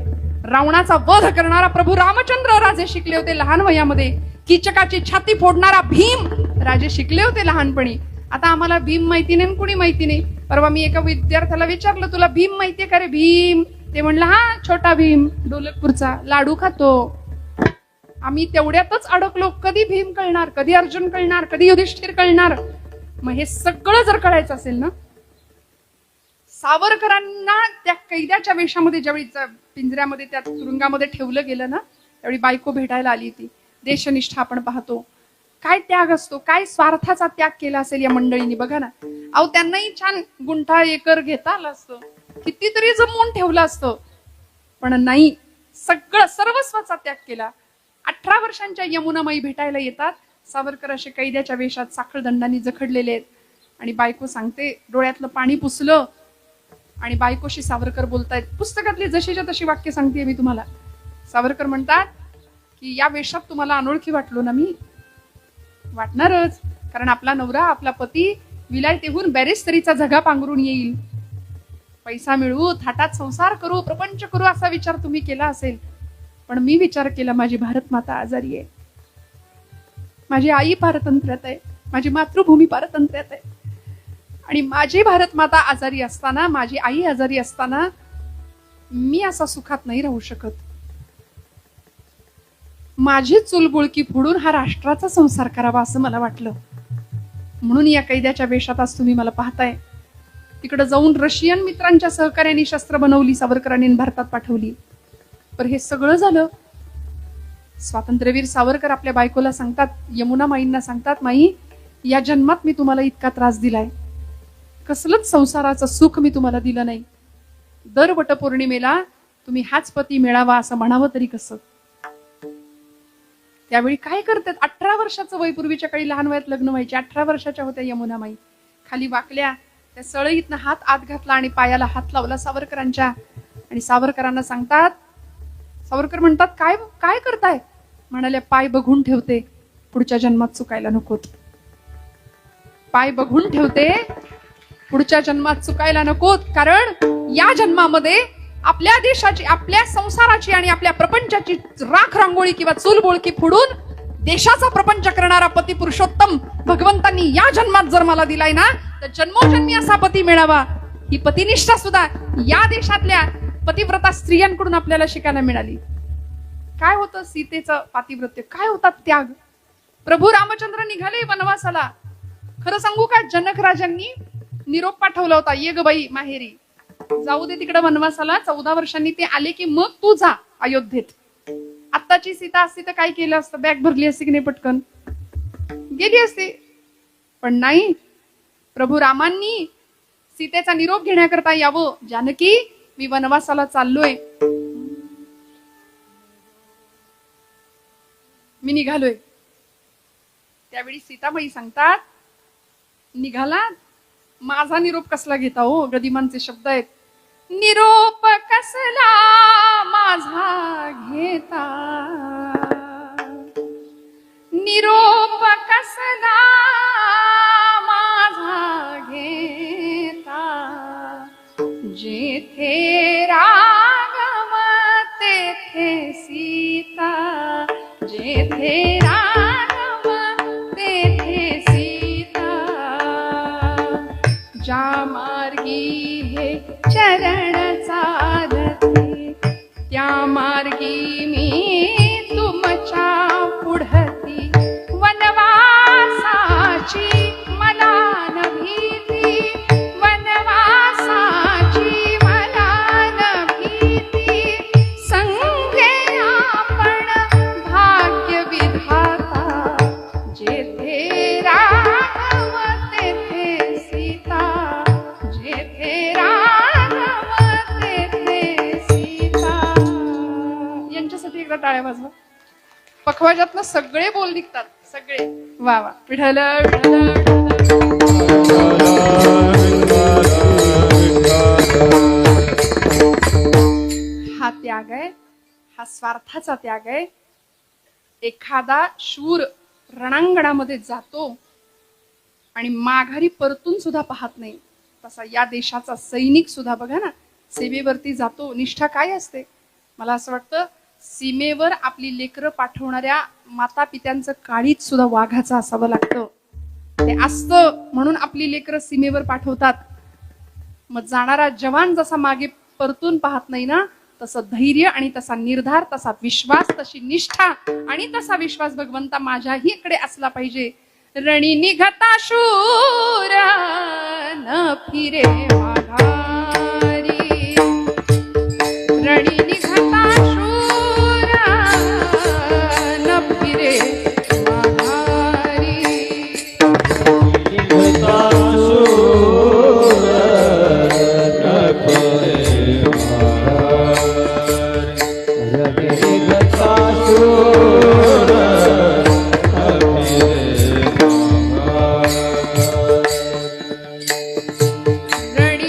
रावणाचा वध करणारा प्रभू रामचंद्र राजे शिकले होते लहान वयामध्ये, कीचकाची छाती फोडणारा भीम राजे शिकले होते लहानपणी. आता आम्हाला भीम माहिती नाही, कुणी माहिती नाही. परवा मी एका विद्यार्थ्याला विचारलं, तुला भीम माहितीये का रे? भीम. ते म्हणलं, हा छोटा भीम डोलकपूरचा, लाडू खातो. आम्ही तेवढ्यातच अडकलो. कधी भीम कळणार, कधी अर्जुन कळणार, कधी युधिष्ठिर कळणार. मग हे सगळं जर कळायचं असेल ना, सावरकरांना त्या कैद्याच्या वेशामध्ये ज्यावेळी पिंजऱ्यामध्ये त्या तुरुंगामध्ये ठेवलं गेलं ना, त्यावेळी बायको भेटायला आली होती. देशनिष्ठा आपण पाहतो, काय त्याग असतो, काय स्वार्थाचा त्याग केला असेल या मंडळींनी. बघा ना, अहो त्यांनाही छान गुंठा एकर घेता आलं असतं, कितीतरी जमवून ठेवलं असतं, पण नाही, सगळं सर्वस्वाचा त्याग केला. 18 वर्षांच्या यमुनामाई भेटायला येतात. सावरकर असे कैद्याच्या वेशात साखळदंडांनी जखडलेले आहेत आणि बायको सांगते, डोळ्यातलं पाणी पुसलं आणि बायकोशी सावरकर बोलतायत. पुस्तकातली जशीच्या तशी वाक्य सांगते मी तुम्हाला. सावरकर म्हणतात की या वेशात तुम्हाला अनोळखी वाटलो ना? मी वाटणारच, कारण आपला नवरा, आपला पती विलायतेहून बॅरिस्टरीचा झगा पांघरून येईल. पैसा मिळवू, थाटात संसार करू, प्रपंच करू असा विचार तुम्ही केला असेल, पण मी विचार केला, माझी भारत माता आजारी आहे. माझी आई पारतंत्र्यात आहे, माझी मातृभूमी पारतंत्र्यात आहे. आणि माझी भारत माता आजारी असताना, माझी आई आजारी असताना मी असा सुखात नाही राहू शकत. माझी चुलबुळकी फोडून हा राष्ट्राचा संसार करावा असं मला वाटलं. म्हणून या कैद्याच्या वेशात आज तुम्ही मला पाहताय. तिकडे जाऊन रशियन मित्रांच्या सहकार्याने शस्त्र बनवली, सावरकरांनी भारतात पाठवली. पण हे सगळं झालं. स्वातंत्र्यवीर सावरकर आपल्या बायकोला सांगतात, यमुना माईंना सांगतात, माई या जन्मात मी तुम्हाला इतका त्रास दिलाय, कसलंच संसाराचं सुख मी तुम्हाला दिलं नाही. दर वटपौर्णिमेला तुम्ही हाच पती मिळावा असं म्हणावं तरी कसं. त्यावेळी काय करतात, 18 वर्षाचं वय, पूर्वीच्या काळी लहान वयात लग्न व्हायचे. 18 वर्षाच्या होत्या यमुना माई. खाली वाकल्या, त्या सळईतनं हात आत घातला आणि पायाला हात लावला सावरकरांच्या. आणि सावरकरांना सांगतात, सावरकर म्हणतात, काय काय करताय? म्हणाल्या, पाय बघून ठेवते, पुढच्या जन्मात चुकायला नकोत. पाय बघून ठेवते, पुढच्या जन्मात चुकायला नकोत. कारण या जन्मामध्ये आपल्या देशाची, आपल्या संसाराची आणि आपल्या प्रपंचाची राख रांगोळी किंवा चूलबोळकी फोडून देशाचा प्रपंच करणारा पती पुरुषोत्तम भगवंतांनी या जन्मात जर मला दिलाय ना, तर जन्मोजन्मी असा पती मिळावा. ही पतिनिष्ठा सुद्धा या देशातल्या पतिव्रता स्त्रियांकडून आपल्याला शिकायला मिळाली. काय होतं सीतेचं पातिव्रत्य, काय होता त्याग. प्रभू रामचंद्र निघाले वनवासाला. खरं सांगू का, जनक राजांनी निरोप पाठवला होता, ये ग बाई माहेरी, जाऊ दे तिकडे वनवासाला. 14 वर्षांनी ते आले की मग तू जा अयोध्येत. आत्ताची सीता असती तर काय केलं असतं, बॅग भरली असती की नाही, पटकन गेली असती. पण नाही, प्रभू रामांनी सीतेचा निरोप घेण्याकरता यावं. जानकी, मी वनवासाला चाललोय, मी निघालोय. त्यावेळी सीतामाई सांगतात, निघाला, माझा निरोप कसला घेता हो. गदिमांचे शब्द आहेत, निरोप कसला माझा घेता, निरोप कसला माझा घेता, जेथे राघव तेथे सीता, जेथे राघव तेथे सीता, ज्या मार्गी हे चरण चालते, त्या मार्गी मी तुमच्या पुढती. वनवासाची मला न भीती, वनवासाची मला न भीती, संगे आपण भाग्य विधाता, जेथे राघव तेथे सीता, जेथे राघव तेथे सीता. यांच्यासाठी एकदा टाळ्या वाजवा. पखवाजातनं सगळे बोल निघतात, सगळे. वा वा, विठ्ठल हा त्याग आहे, हा स्वार्थाचा त्याग आहे. एखादा शूर रणांगणामध्ये जातो आणि माघारी परतून सुद्धा पाहत नाही, तसा या देशाचा सैनिक सुद्धा बघा ना, सेवेवरती जातो. निष्ठा काय असते. मला असं वाटतं, सीमेवर आपली लेकरं पाठवणाऱ्या माता पित्यांचं काळीज सुद्धा वाघाचं असावं लागतं. ते असतं म्हणून आपली लेकरं सीमेवर पाठवतात. मग जाणारा जवान जसा मागे परतून पाहत नाही ना, तसं धैर्य आणि तसा निर्धार, तसा विश्वास, तशी निष्ठा आणि तसा विश्वास भगवंता माझ्याही इकडे असला पाहिजे. रणी निघता शूर न फिरे माघारी, रणी निघता शूर न फिरे माघारी, निघता शूर न फिरे माघारी, निघता शूर न फिरे माघारी.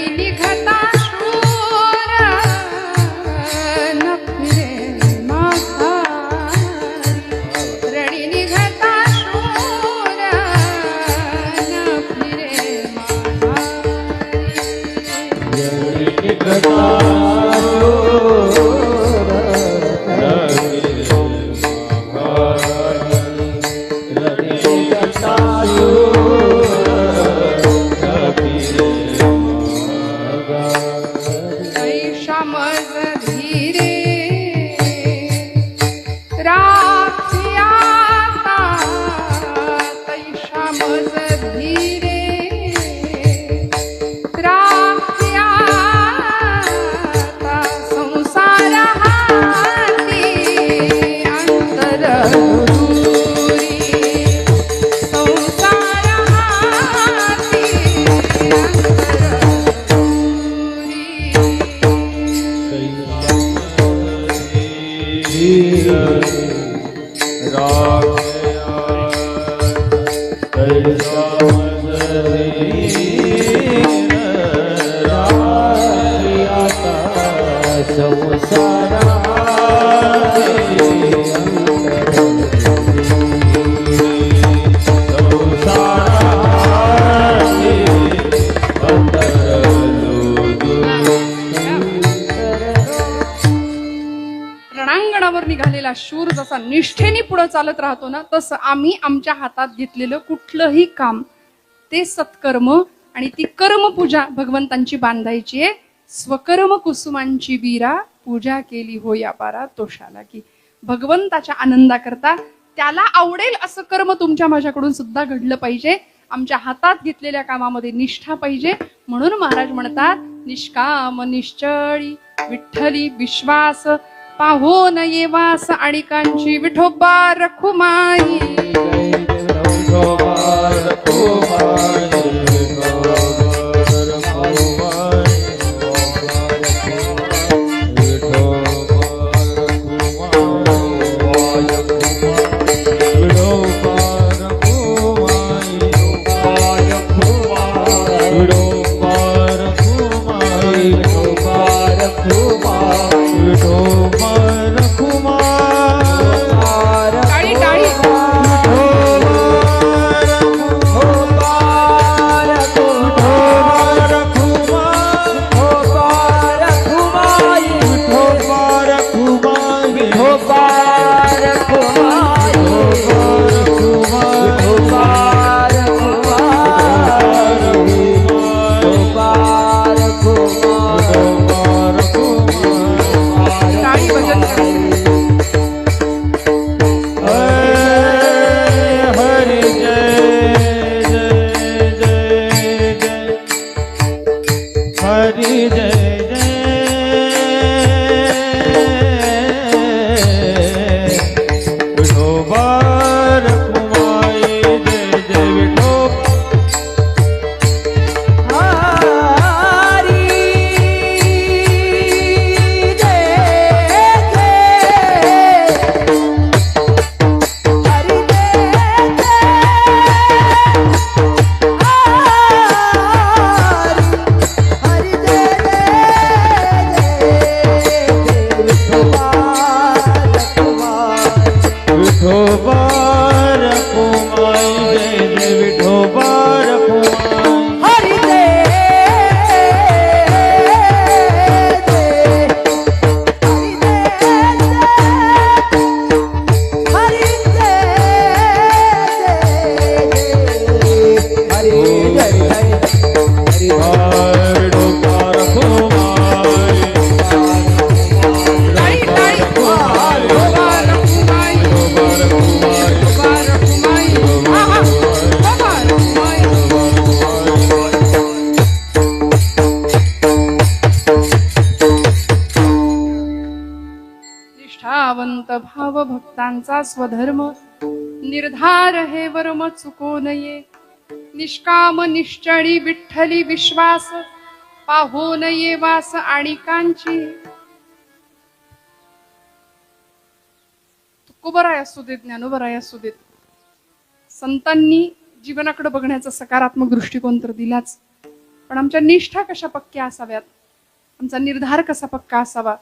रणांगणावर निघालेला शूर जसा निष्ठेने पुढे चालत राहतो ना, तसं आम्ही आमच्या हातात घेतलेलं कुठलंही काम ते सत्कर्म आणि ती कर्मपूजा भगवंतांची बांधायची आहे. स्वकर्म कुसुमांची वीरा पूजा केली हो या पारा तोषाला की. भगवंताच्या आनंदाकरता त्याला आवडेल असं कर्म तुमच्या माझ्याकडून सुद्धा घडलं पाहिजे. आमच्या हातात घेतलेल्या कामामध्ये निष्ठा पाहिजे. म्हणून महाराज म्हणतात, निष्काम निश्चळी विठ्ठली विश्वास पाहो न येवास आणिकांची विठोबा रखुमाई. टाळी टाळी. टाळी भजन करायचं. हरि जय जय विठोबा रखुमाई. जय जय विठोबा. विठोबा रखुमाई. जय जय विठोबा रखुमाई. हरि विठोबा रखुमाई. टाळी टाळी. विठोबा रखुमाई. विठोबा रखुमाई. हा, हा. विठोबा रखुमाई. निष्ठावंत भाव भक्तांचा स्वधर्म निर्धार हे वर्म चुको नये. निष्काम निश्चळी विठ्ठली विश्वास पाहो नये वास आणिकांची. तुकोबराय असू देत, ज्ञानोबराय असू देत, संतांनी जीवनाकडे बघण्याचा सकारात्मक दृष्टिकोन तर दिलाच, पण आमच्या निष्ठा कशा पक्क्या असाव्यात, आमचा निर्धार कसा पक्का असावा.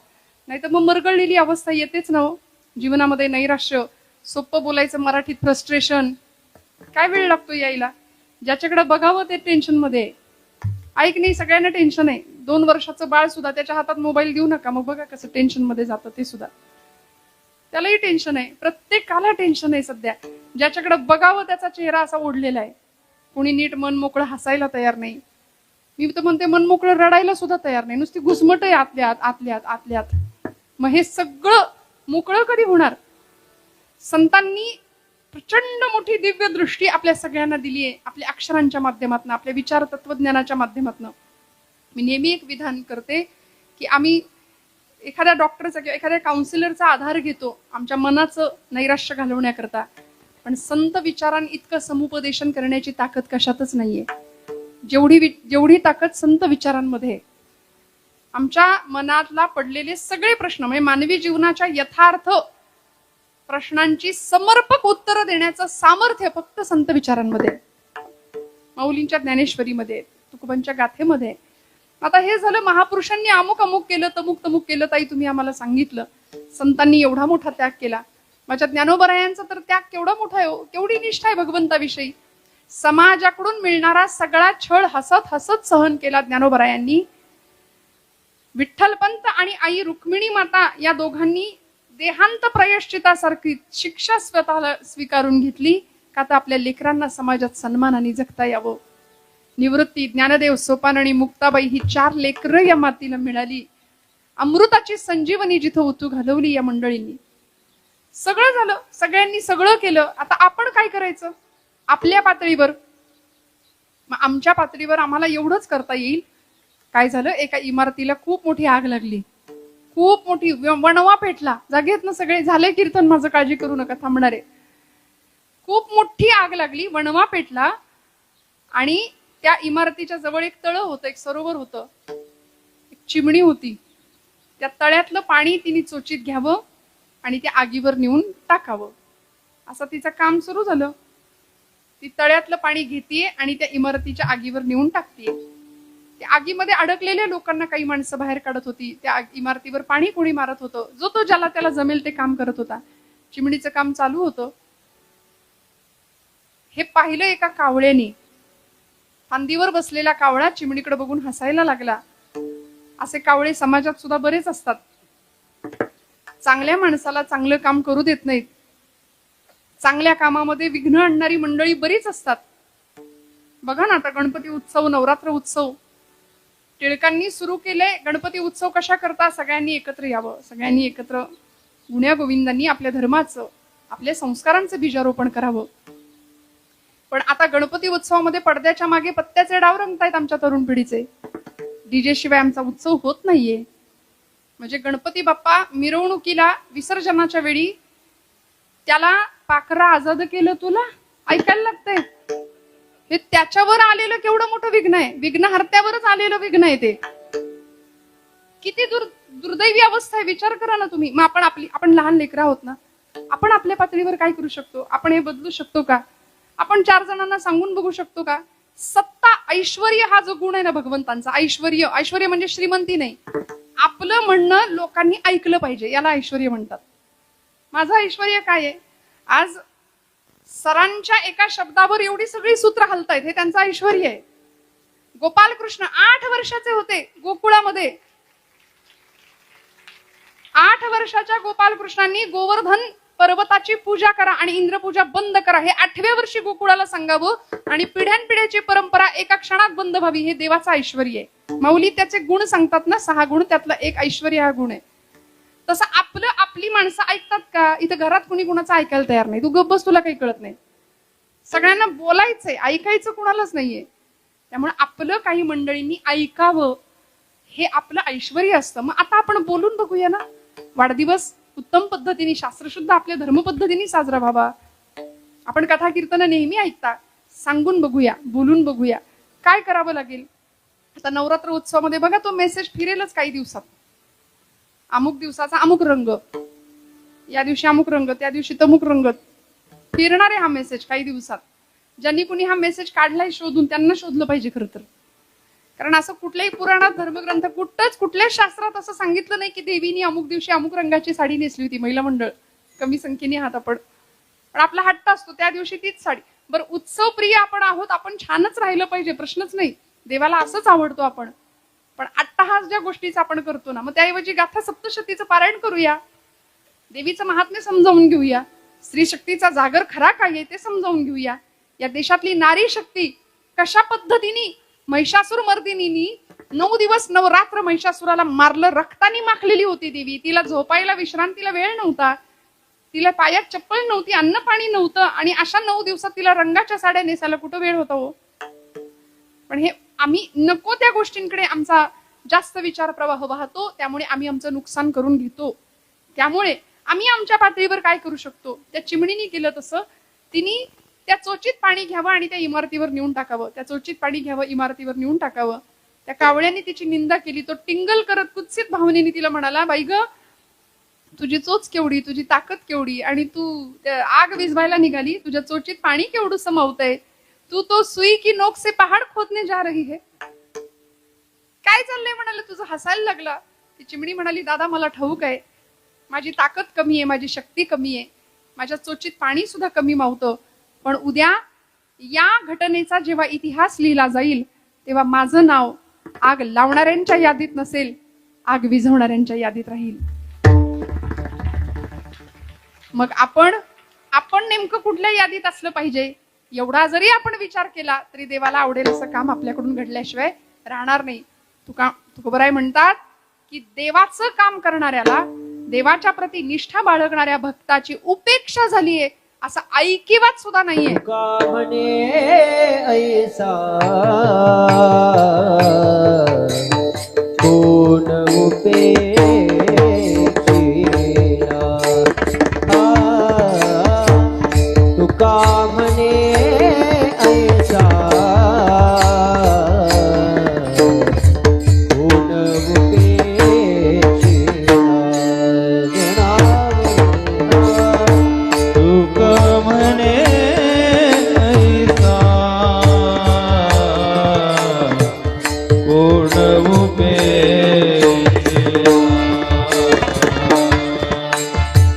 नाही तर मग मरगळलेली अवस्था येतेच ना हो जीवनामध्ये. नैराश्य, सोपं बोलायचं मराठीत फ्रस्ट्रेशन, काय वेळ लागतो यायला. ज्याच्याकडे बघावं ते टेन्शन मध्ये. ऐक नाही, सगळ्यांना टेन्शन आहे. 2 वर्षाचं बाळ सुद्धा त्याच्या हातात मोबाईल देऊ नका, मग बघा कसं टेन्शन मध्ये जातं ते सुद्धा. त्यालाही टेन्शन आहे, प्रत्येकाला टेन्शन आहे सध्या. ज्याच्याकडे बघावं त्याचा चेहरा असा ओढलेला आहे. कोणी नीट मन मोकळं हसायला तयार नाही. मी तर म्हणते मन मोकळं रडायला सुद्धा तयार नाही, नुसती घुसमट आहे आतल्यात आतल्यात आतल्यात. मग हे सगळं मोकळं कधी होणार. संतांनी प्रचंड मोठी दिव्य दृष्टी आपल्या सगळ्यांना दिली आहे, आपल्या अक्षरांच्या माध्यमातून, आपल्या विचार तत्वज्ञानाच्या माध्यमातून. मी नेहमी एक विधान करते की आम्ही एखाद्या डॉक्टरचा किंवा एखाद्या काउन्सिलरचा आधार घेतो आमच्या मनाचं नैराश्य घालवण्याकरता, पण संत विचारां इतकं समुपदेशन करण्याची ताकद कशातच नाहीये जेवढी ताकद संत विचारांमध्ये. आमच्या मनातला पडलेले सगळे प्रश्न म्हणजे मानवी जीवनाच्या यथार्थ प्रश्नांची समर्पक उत्तरं देण्याचं सामर्थ्य फक्त संत विचारांमध्ये आहे. माऊलींच्या ज्ञानेश्वरीमध्ये आहे, तुकोबांच्या गाथेमध्ये आहे. आता हे झालं महापुरुषांनी अमुक अमुक केलं, तमुक तमुक केलं. ताई तुम्ही आम्हाला सांगितलं संतांनी एवढा मोठा त्याग केला. माझ्या ज्ञानोबरायांचा तर त्याग केवढा मोठा आहे, केवढी निष्ठा आहे भगवंताविषयी. समाजाकडून मिळणारा सगळा छळ हसत हसत सहन केला ज्ञानोबरायांनी. विठ्ठलपंत आणि आई रुक्मिणी माता या दोघांनी देहांत प्रयश्चितासारखी शिक्षा स्वतःला स्वीकारून घेतली का तर आपल्या लेकरांना समाजात सन्मानाने जगता यावं. निवृत्ती, ज्ञानदेव, सोपान आणि मुक्ताबाई ही 4 लेकरं या मातीला मिळाली. अमृताची संजीवनी जिथं उतू घालवली या मंडळींनी. सगळं झालं, सगळ्यांनी सगळं केलं. आता आपण काय करायचं आपल्या पातळीवर? मग आमच्या पातळीवर आम्हाला एवढंच करता येईल. काय झालं, एका इमारतीला खूप मोठी आग लागली, खूप मोठी, वणवा पेटला. जागेत ना सगळे, झाले कीर्तन माझं, काळजी करू नका, थांबणारे. खूप मोठी आग लागली, वणवा पेटला आणि त्या इमारतीच्या जवळ एक तळं होतं, एक सरोवर होतं, एक चिमणी होती. त्या तळ्यातलं पाणी तिने चोचीत घ्यावं आणि त्या आगीवर नेऊन टाकावं, असं तिचं काम सुरू झालं. ती तळ्यातलं पाणी घेतीये आणि त्या इमारतीच्या आगीवर नेऊन टाकतीये. त्या आगीमध्ये अडकलेल्या लोकांना काही माणसं बाहेर काढत होती. त्या इमारतीवर पाणी कोणी मारत होतं. जो तो ज्याला त्याला जमेल ते काम करत होता. चिमणीचं काम चालू होतं. हे पाहिलं एका कावळ्याने. फांदीवर बसलेला कावळा चिमणीकडे बघून हसायला लागला. असे कावळे समाजात सुद्धा बरेच असतात. चांगल्या माणसाला चांगलं काम करू देत नाहीत. चांगल्या कामामध्ये विघ्न आणणारी मंडळी बरीच असतात. बघा ना, आता गणपती उत्सव, नवरात्र उत्सव टिळकांनी सुरू केले. गणपती उत्सव कशा करता? सगळ्यांनी एकत्र यावं, सगळ्यांनी एकत्र गुण्या गोविंदांनी आपल्या धर्माचं, आपल्या संस्कारांचं बीजारोपण करावं. पण आता गणपती उत्सवामध्ये पडद्याच्या मागे पत्त्याचे डाव रंगतायत आमच्या तरुण पिढीचे. डीजे शिवाय आमचा उत्सव होत नाहीये. म्हणजे गणपती बाप्पा मिरवणुकीला विसर्जनाच्या वेळी त्याला पाखरा आजाद केलं तुला ऐकायला लागतंय. हे त्याच्यावर आलेलं केवढं मोठं विघ्न आहे. विघ्नहर्त्यावरच आलेलं विघ्न आहे ते. किती दुर्दैवी अवस्था आहे, विचार करा ना तुम्ही. मग आपण लहान लेकरं आहोत ना, आपण आपल्या पातळीवर काय करू शकतो? आपण हे बदलू शकतो का? आपण 4 जणांना सांगून बघू शकतो का? सत्ता, ऐश्वर्य हा जो गुण आहे ना भगवंतांचा, ऐश्वर्य म्हणजे श्रीमंती नाही. आपलं म्हणणं लोकांनी ऐकलं पाहिजे, याला ऐश्वर्य म्हणतात. माझं ऐश्वर्य काय आहे? आज सरांच्या एका शब्दावर एवढी सगळी सूत्र हलतायत, हे त्यांचं ऐश्वर्य आहे. गोपालकृष्ण 8 वर्षाचे होते गोकुळामध्ये. 8 वर्षाच्या गोपालकृष्णांनी गोवर्धन पर्वताची पूजा करा आणि इंद्रपूजा बंद करा हे 8व्या वर्षी गोकुळाला सांगावं आणि पिढ्यानपिढ्याची परंपरा एका क्षणात बंद व्हावी, हे देवाचं ऐश्वर्य आहे. माऊली त्याचे गुण सांगतात ना, 6 गुण, त्यातला एक ऐश्वर्य हा गुण आहे. तसं आपली माणसं ऐकतात का? इथं घरात कुणी कुणाचं ऐकायला तयार नाही. तू गप्प बस, तुला काही कळत नाही. सगळ्यांना बोलायचंय, ऐकायचं कुणालाच नाहीये. त्यामुळे आपलं काही मंडळींनी ऐकावं हे आपलं ऐश्वर्य असतं. मग आता आपण बोलून बघूया ना. वाढदिवस उत्तम पद्धतीने, शास्त्रशुद्ध आपल्या धर्मपद्धतीने साजरा व्हावा. आपण कथा कीर्तन नेहमी ऐकता, सांगून बघूया, बोलून बघूया. काय करावं लागेल? आता नवरात्र उत्सवामध्ये बघा, तो मेसेज फिरेलच काही दिवसात. अमुक दिवसाचा अमुक रंग, या दिवशी अमुक रंग, त्या दिवशी तमुक रंग, फिरणार आहे हा मेसेज काही दिवसात. ज्यांनी कुणी हा मेसेज काढलाय शोधून, त्यांना शोधलं पाहिजे खरं तर. कारण असं कुठल्याही पुराणात, धर्मग्रंथ, कुठल्याच शास्त्रात असं सांगितलं नाही की देवीनी अमुक दिवशी अमुक रंगाची साडी नेसली होती. महिला मंडळ कमी संख्येने आहात आपण, पण आपला हट्ट असतो त्या दिवशी तीच साडी. बरं, उत्सव प्रिय आपण आहोत, आपण छानच राहिलं पाहिजे, प्रश्नच नाही. देवाला असंच आवडतो आपण. पण अट्टहास ज्या गोष्टीचा आपण करतो ना, मग त्याऐवजी गाथा सप्तशतीचं पारायण करूया, देवीचं महात्म्य समजावून घेऊया, स्त्री शक्तीचा जागर खरा काय आहे ते समजावून घेऊया. या देशातली नारी शक्ती कशा पद्धतीने महिषासूर मर्दिनीनी 9 दिवस नवरात्र महिषासुराला मारलं, रक्तानी माखलेली होती देवी. तिला झोपायला, विश्रांतीला वेळ नव्हता, तिला पायात चप्पल नव्हती, अन्न पाणी नव्हतं, आणि अशा 9 दिवसात तिला रंगाच्या साड्या नेसायला कुठं वेळ होता हो? पण हे आम्ही नको त्या गोष्टींकडे आमचा जास्त विचार प्रवाह वाहतो, त्यामुळे आम्ही आमचं नुकसान करून घेतो. त्यामुळे आम्ही आमच्या पातळीवर काय करू शकतो? त्या चिमणीने केलं तसं. तिने त्या चोचीत पाणी घ्यावं आणि त्या इमारतीवर नेऊन टाकावं. त्या चोचीत पाणी घ्यावं, इमारतीवर नेऊन टाकावं. त्या कावळ्याने तिची निंदा केली. तो टिंगल करत कुत्सित भावनेने तिला म्हणाला, बाई ग, तुझी चोच केवढी, तुझी ताकद केवढी, आणि तू आग विझवायला निघाली, तुझ्या चोचीत पाणी केवढं समावतंय, तू तो सुई की नोक से पहाड खोदने जा रही है. काय चाललंय म्हणाले तुझं. हसायला लागला. ती चिमणी म्हणाली, दादा मला ठाऊक आहे, माझी ताकद कमी आहे, माझी शक्ती कमी आहे, माझ्या चोचीत पाणी सुद्धा कमी मावतं, पण उद्या या घटनेचा जेव्हा इतिहास लिहिला जाईल तेव्हा माझं नाव आग लावणाऱ्यांच्या यादीत नसेल, आग विझवणाऱ्यांच्या यादीत राहील. मग आपण नेमकं कुठल्या यादीत असलं पाहिजे, एवढा जरी आपण विचार केला तरी देवाला आवडेल असं काम आपल्याकडून घडल्याशिवाय राहणार नाही. तुकोबराय म्हणतात की देवाचं काम करणाऱ्याला, देवाच्या प्रती निष्ठा बाळगणाऱ्या भक्ताची उपेक्षा झालीये असा ऐकिवात सुद्धा नाहीये. का म्हणे ऐसा कोण उपेक्षिला, तुका म्हणे ऐसा कोण उपेक्षिला. तुक म्हणे ऐसा कोण उपेक्षिला.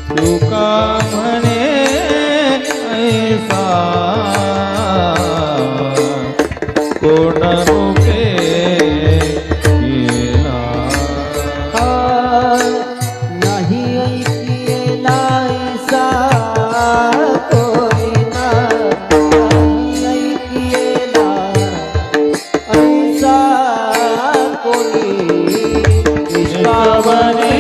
तुका म्हणे ऐसा कोण उपेक्षिला. नाही ऐकिला ऐसा कोणी नाही ऐकिला ऐसा कोणी. विश्वावने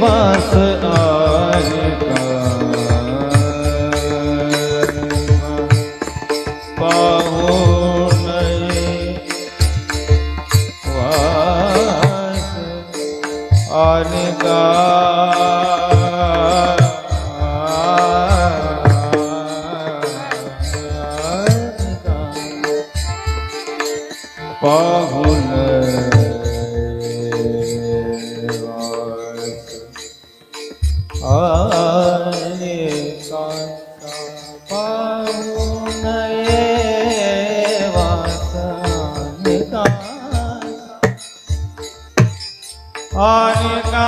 बास आले का पाहून वास आले का पाहून आले कांता पाहून वासाने आले का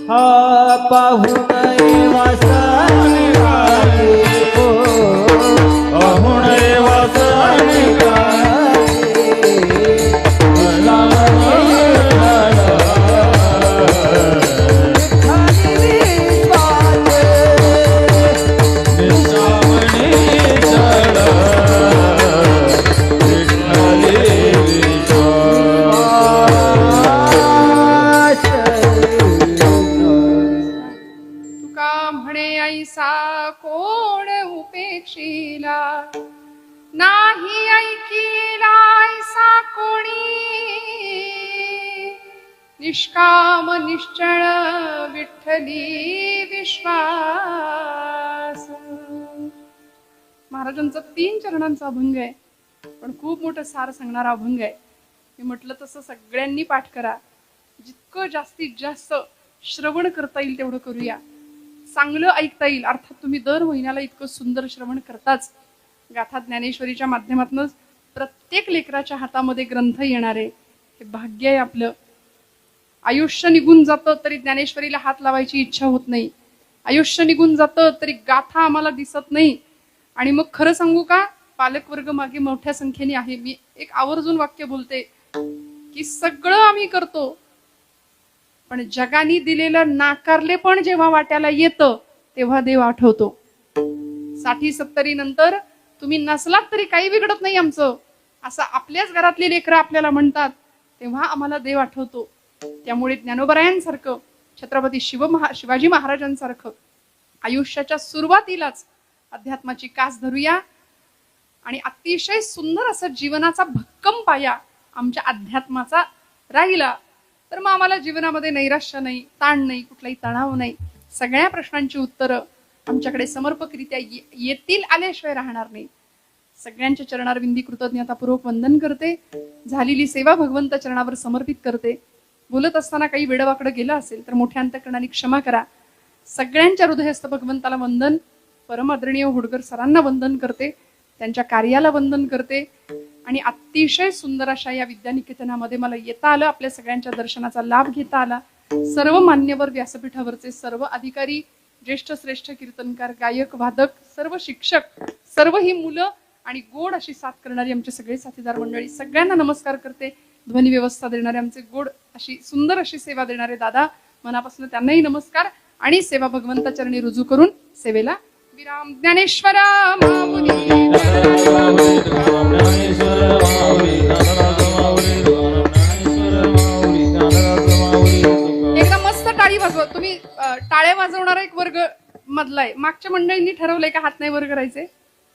हा पाहून वासाने हो तुका म्हणे ऐसा कोण उपेक्षिला नाही ऐकिला ऐसा कोणी निष्काम निश्चळ विठ्ठली विश्वास. महाराजांचा 3 चरणांचा अभंग आहे, पण खूप मोठं सार सांगणारा अभंग आहे. मी म्हटलं तसं सगळ्यांनी पाठ करा. जितकं जास्तीत जास्त श्रवण करता येईल तेवढं करूया. चांगलं ऐकता येईल. अर्थात तुम्ही दर महिन्याला इतकं सुंदर श्रवण करताच. गाथा ज्ञानेश्वरीच्या माध्यमातून प्रत्येक लेकराच्या हातामध्ये ग्रंथ येणारे हे भाग्य आहे आपलं. आयुष्य निघून जातं तरी ज्ञानेश्वरीला हात लावायची इच्छा होत नाही. आयुष्य निघून जातं तरी गाथा आम्हाला दिसत नाही. आणि मग खरं सांगू का, पालकवर्ग मागे मोठ्या संख्येने आहे. मी एक आवर्जून वाक्य बोलते की सगळं आम्ही करतो, पण जगाने दिलेलं नाकारले पण जेव्हा वाट्याला येतं तेव्हा देव आठवतो. 60-70 नंतर तुम्ही नसलात तरी काही बिघडत नाही आमचं, असं आपल्याच घरातली लेकरं आपल्याला म्हणतात, तेव्हा आम्हाला देव आठवतो. त्यामुळे ज्ञानोबरायांसारखं, छत्रपती शिवाजी महाराजांसारखं आयुष्याच्या सुरुवातीलाच अध्यात्माची कास धरूया. आणि अतिशय सुंदर असं जीवनाचा भक्कम पाया आमच्या अध्यात्माचा राहिला तर मग आम्हाला जीवनामध्ये नैराश्य नाही, ताण नाही, कुठलाही तणाव नाही. सगळ्या प्रश्नांची उत्तरं आमच्याकडे समर्पकरित्या येतील, आल्याशिवाय राहणार नाही. सगळ्यांच्या चरणारविंदी कृतज्ञतापूर्वक वंदन करते. झालेली सेवा भगवंत चरणावर समर्पित करते. बोलत असताना काही वेडवाकडं गेलं असेल तर मोठ्या अंतकरणाने क्षमा करा. सगळ्यांच्या हृदयस्थ भगवंताला वंदन. परम आदरणीय होडकर सरांना वंदन करते, त्यांच्या कार्याला वंदन करते. आणि अतिशय सुंदर अशा या विद्यानिकेतनामध्ये मला येता आलं, आपल्या सगळ्यांच्या दर्शनाचा लाभ घेता आला. सर्व मान्यवर व्यासपीठावरचे सर्व अधिकारी, ज्येष्ठ श्रेष्ठ कीर्तनकार, गायक, वादक, सर्व शिक्षक, सर्व ही मुलं आणि गोड अशी साथ करणारी आमचे सगळे साथीदार मंडळी, सगळ्यांना नमस्कार करते. ध्वनी व्यवस्था देणारे आमचे गोड अशी सुंदर अशी सेवा देणारे दादा, मनापासून त्यांनाही नमस्कार. आणि सेवा भगवंता चरणी रुजू करून सेवेला विराम. ज्ञानेश्वर माऊली एकदा मस्त टाळी वाजवा. तुम्ही टाळ्या वाजवणारा एक वर्ग मधला आहे. मागच्या मंडळींनी ठरवलंय का हात नाही वर करायचे?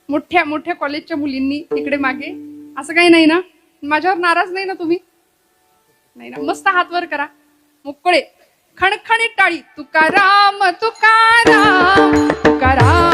मोठ्या मोठ्या कॉलेजच्या मुलींनी तिकडे मागे. असं काही नाही ना? माझ्यावर नाराज नाही ना तुम्ही? नाही ना? मस्त हात वर करा, मोकळे खणखणीत टाळी. तुकाराम तुकाराम तुकाराम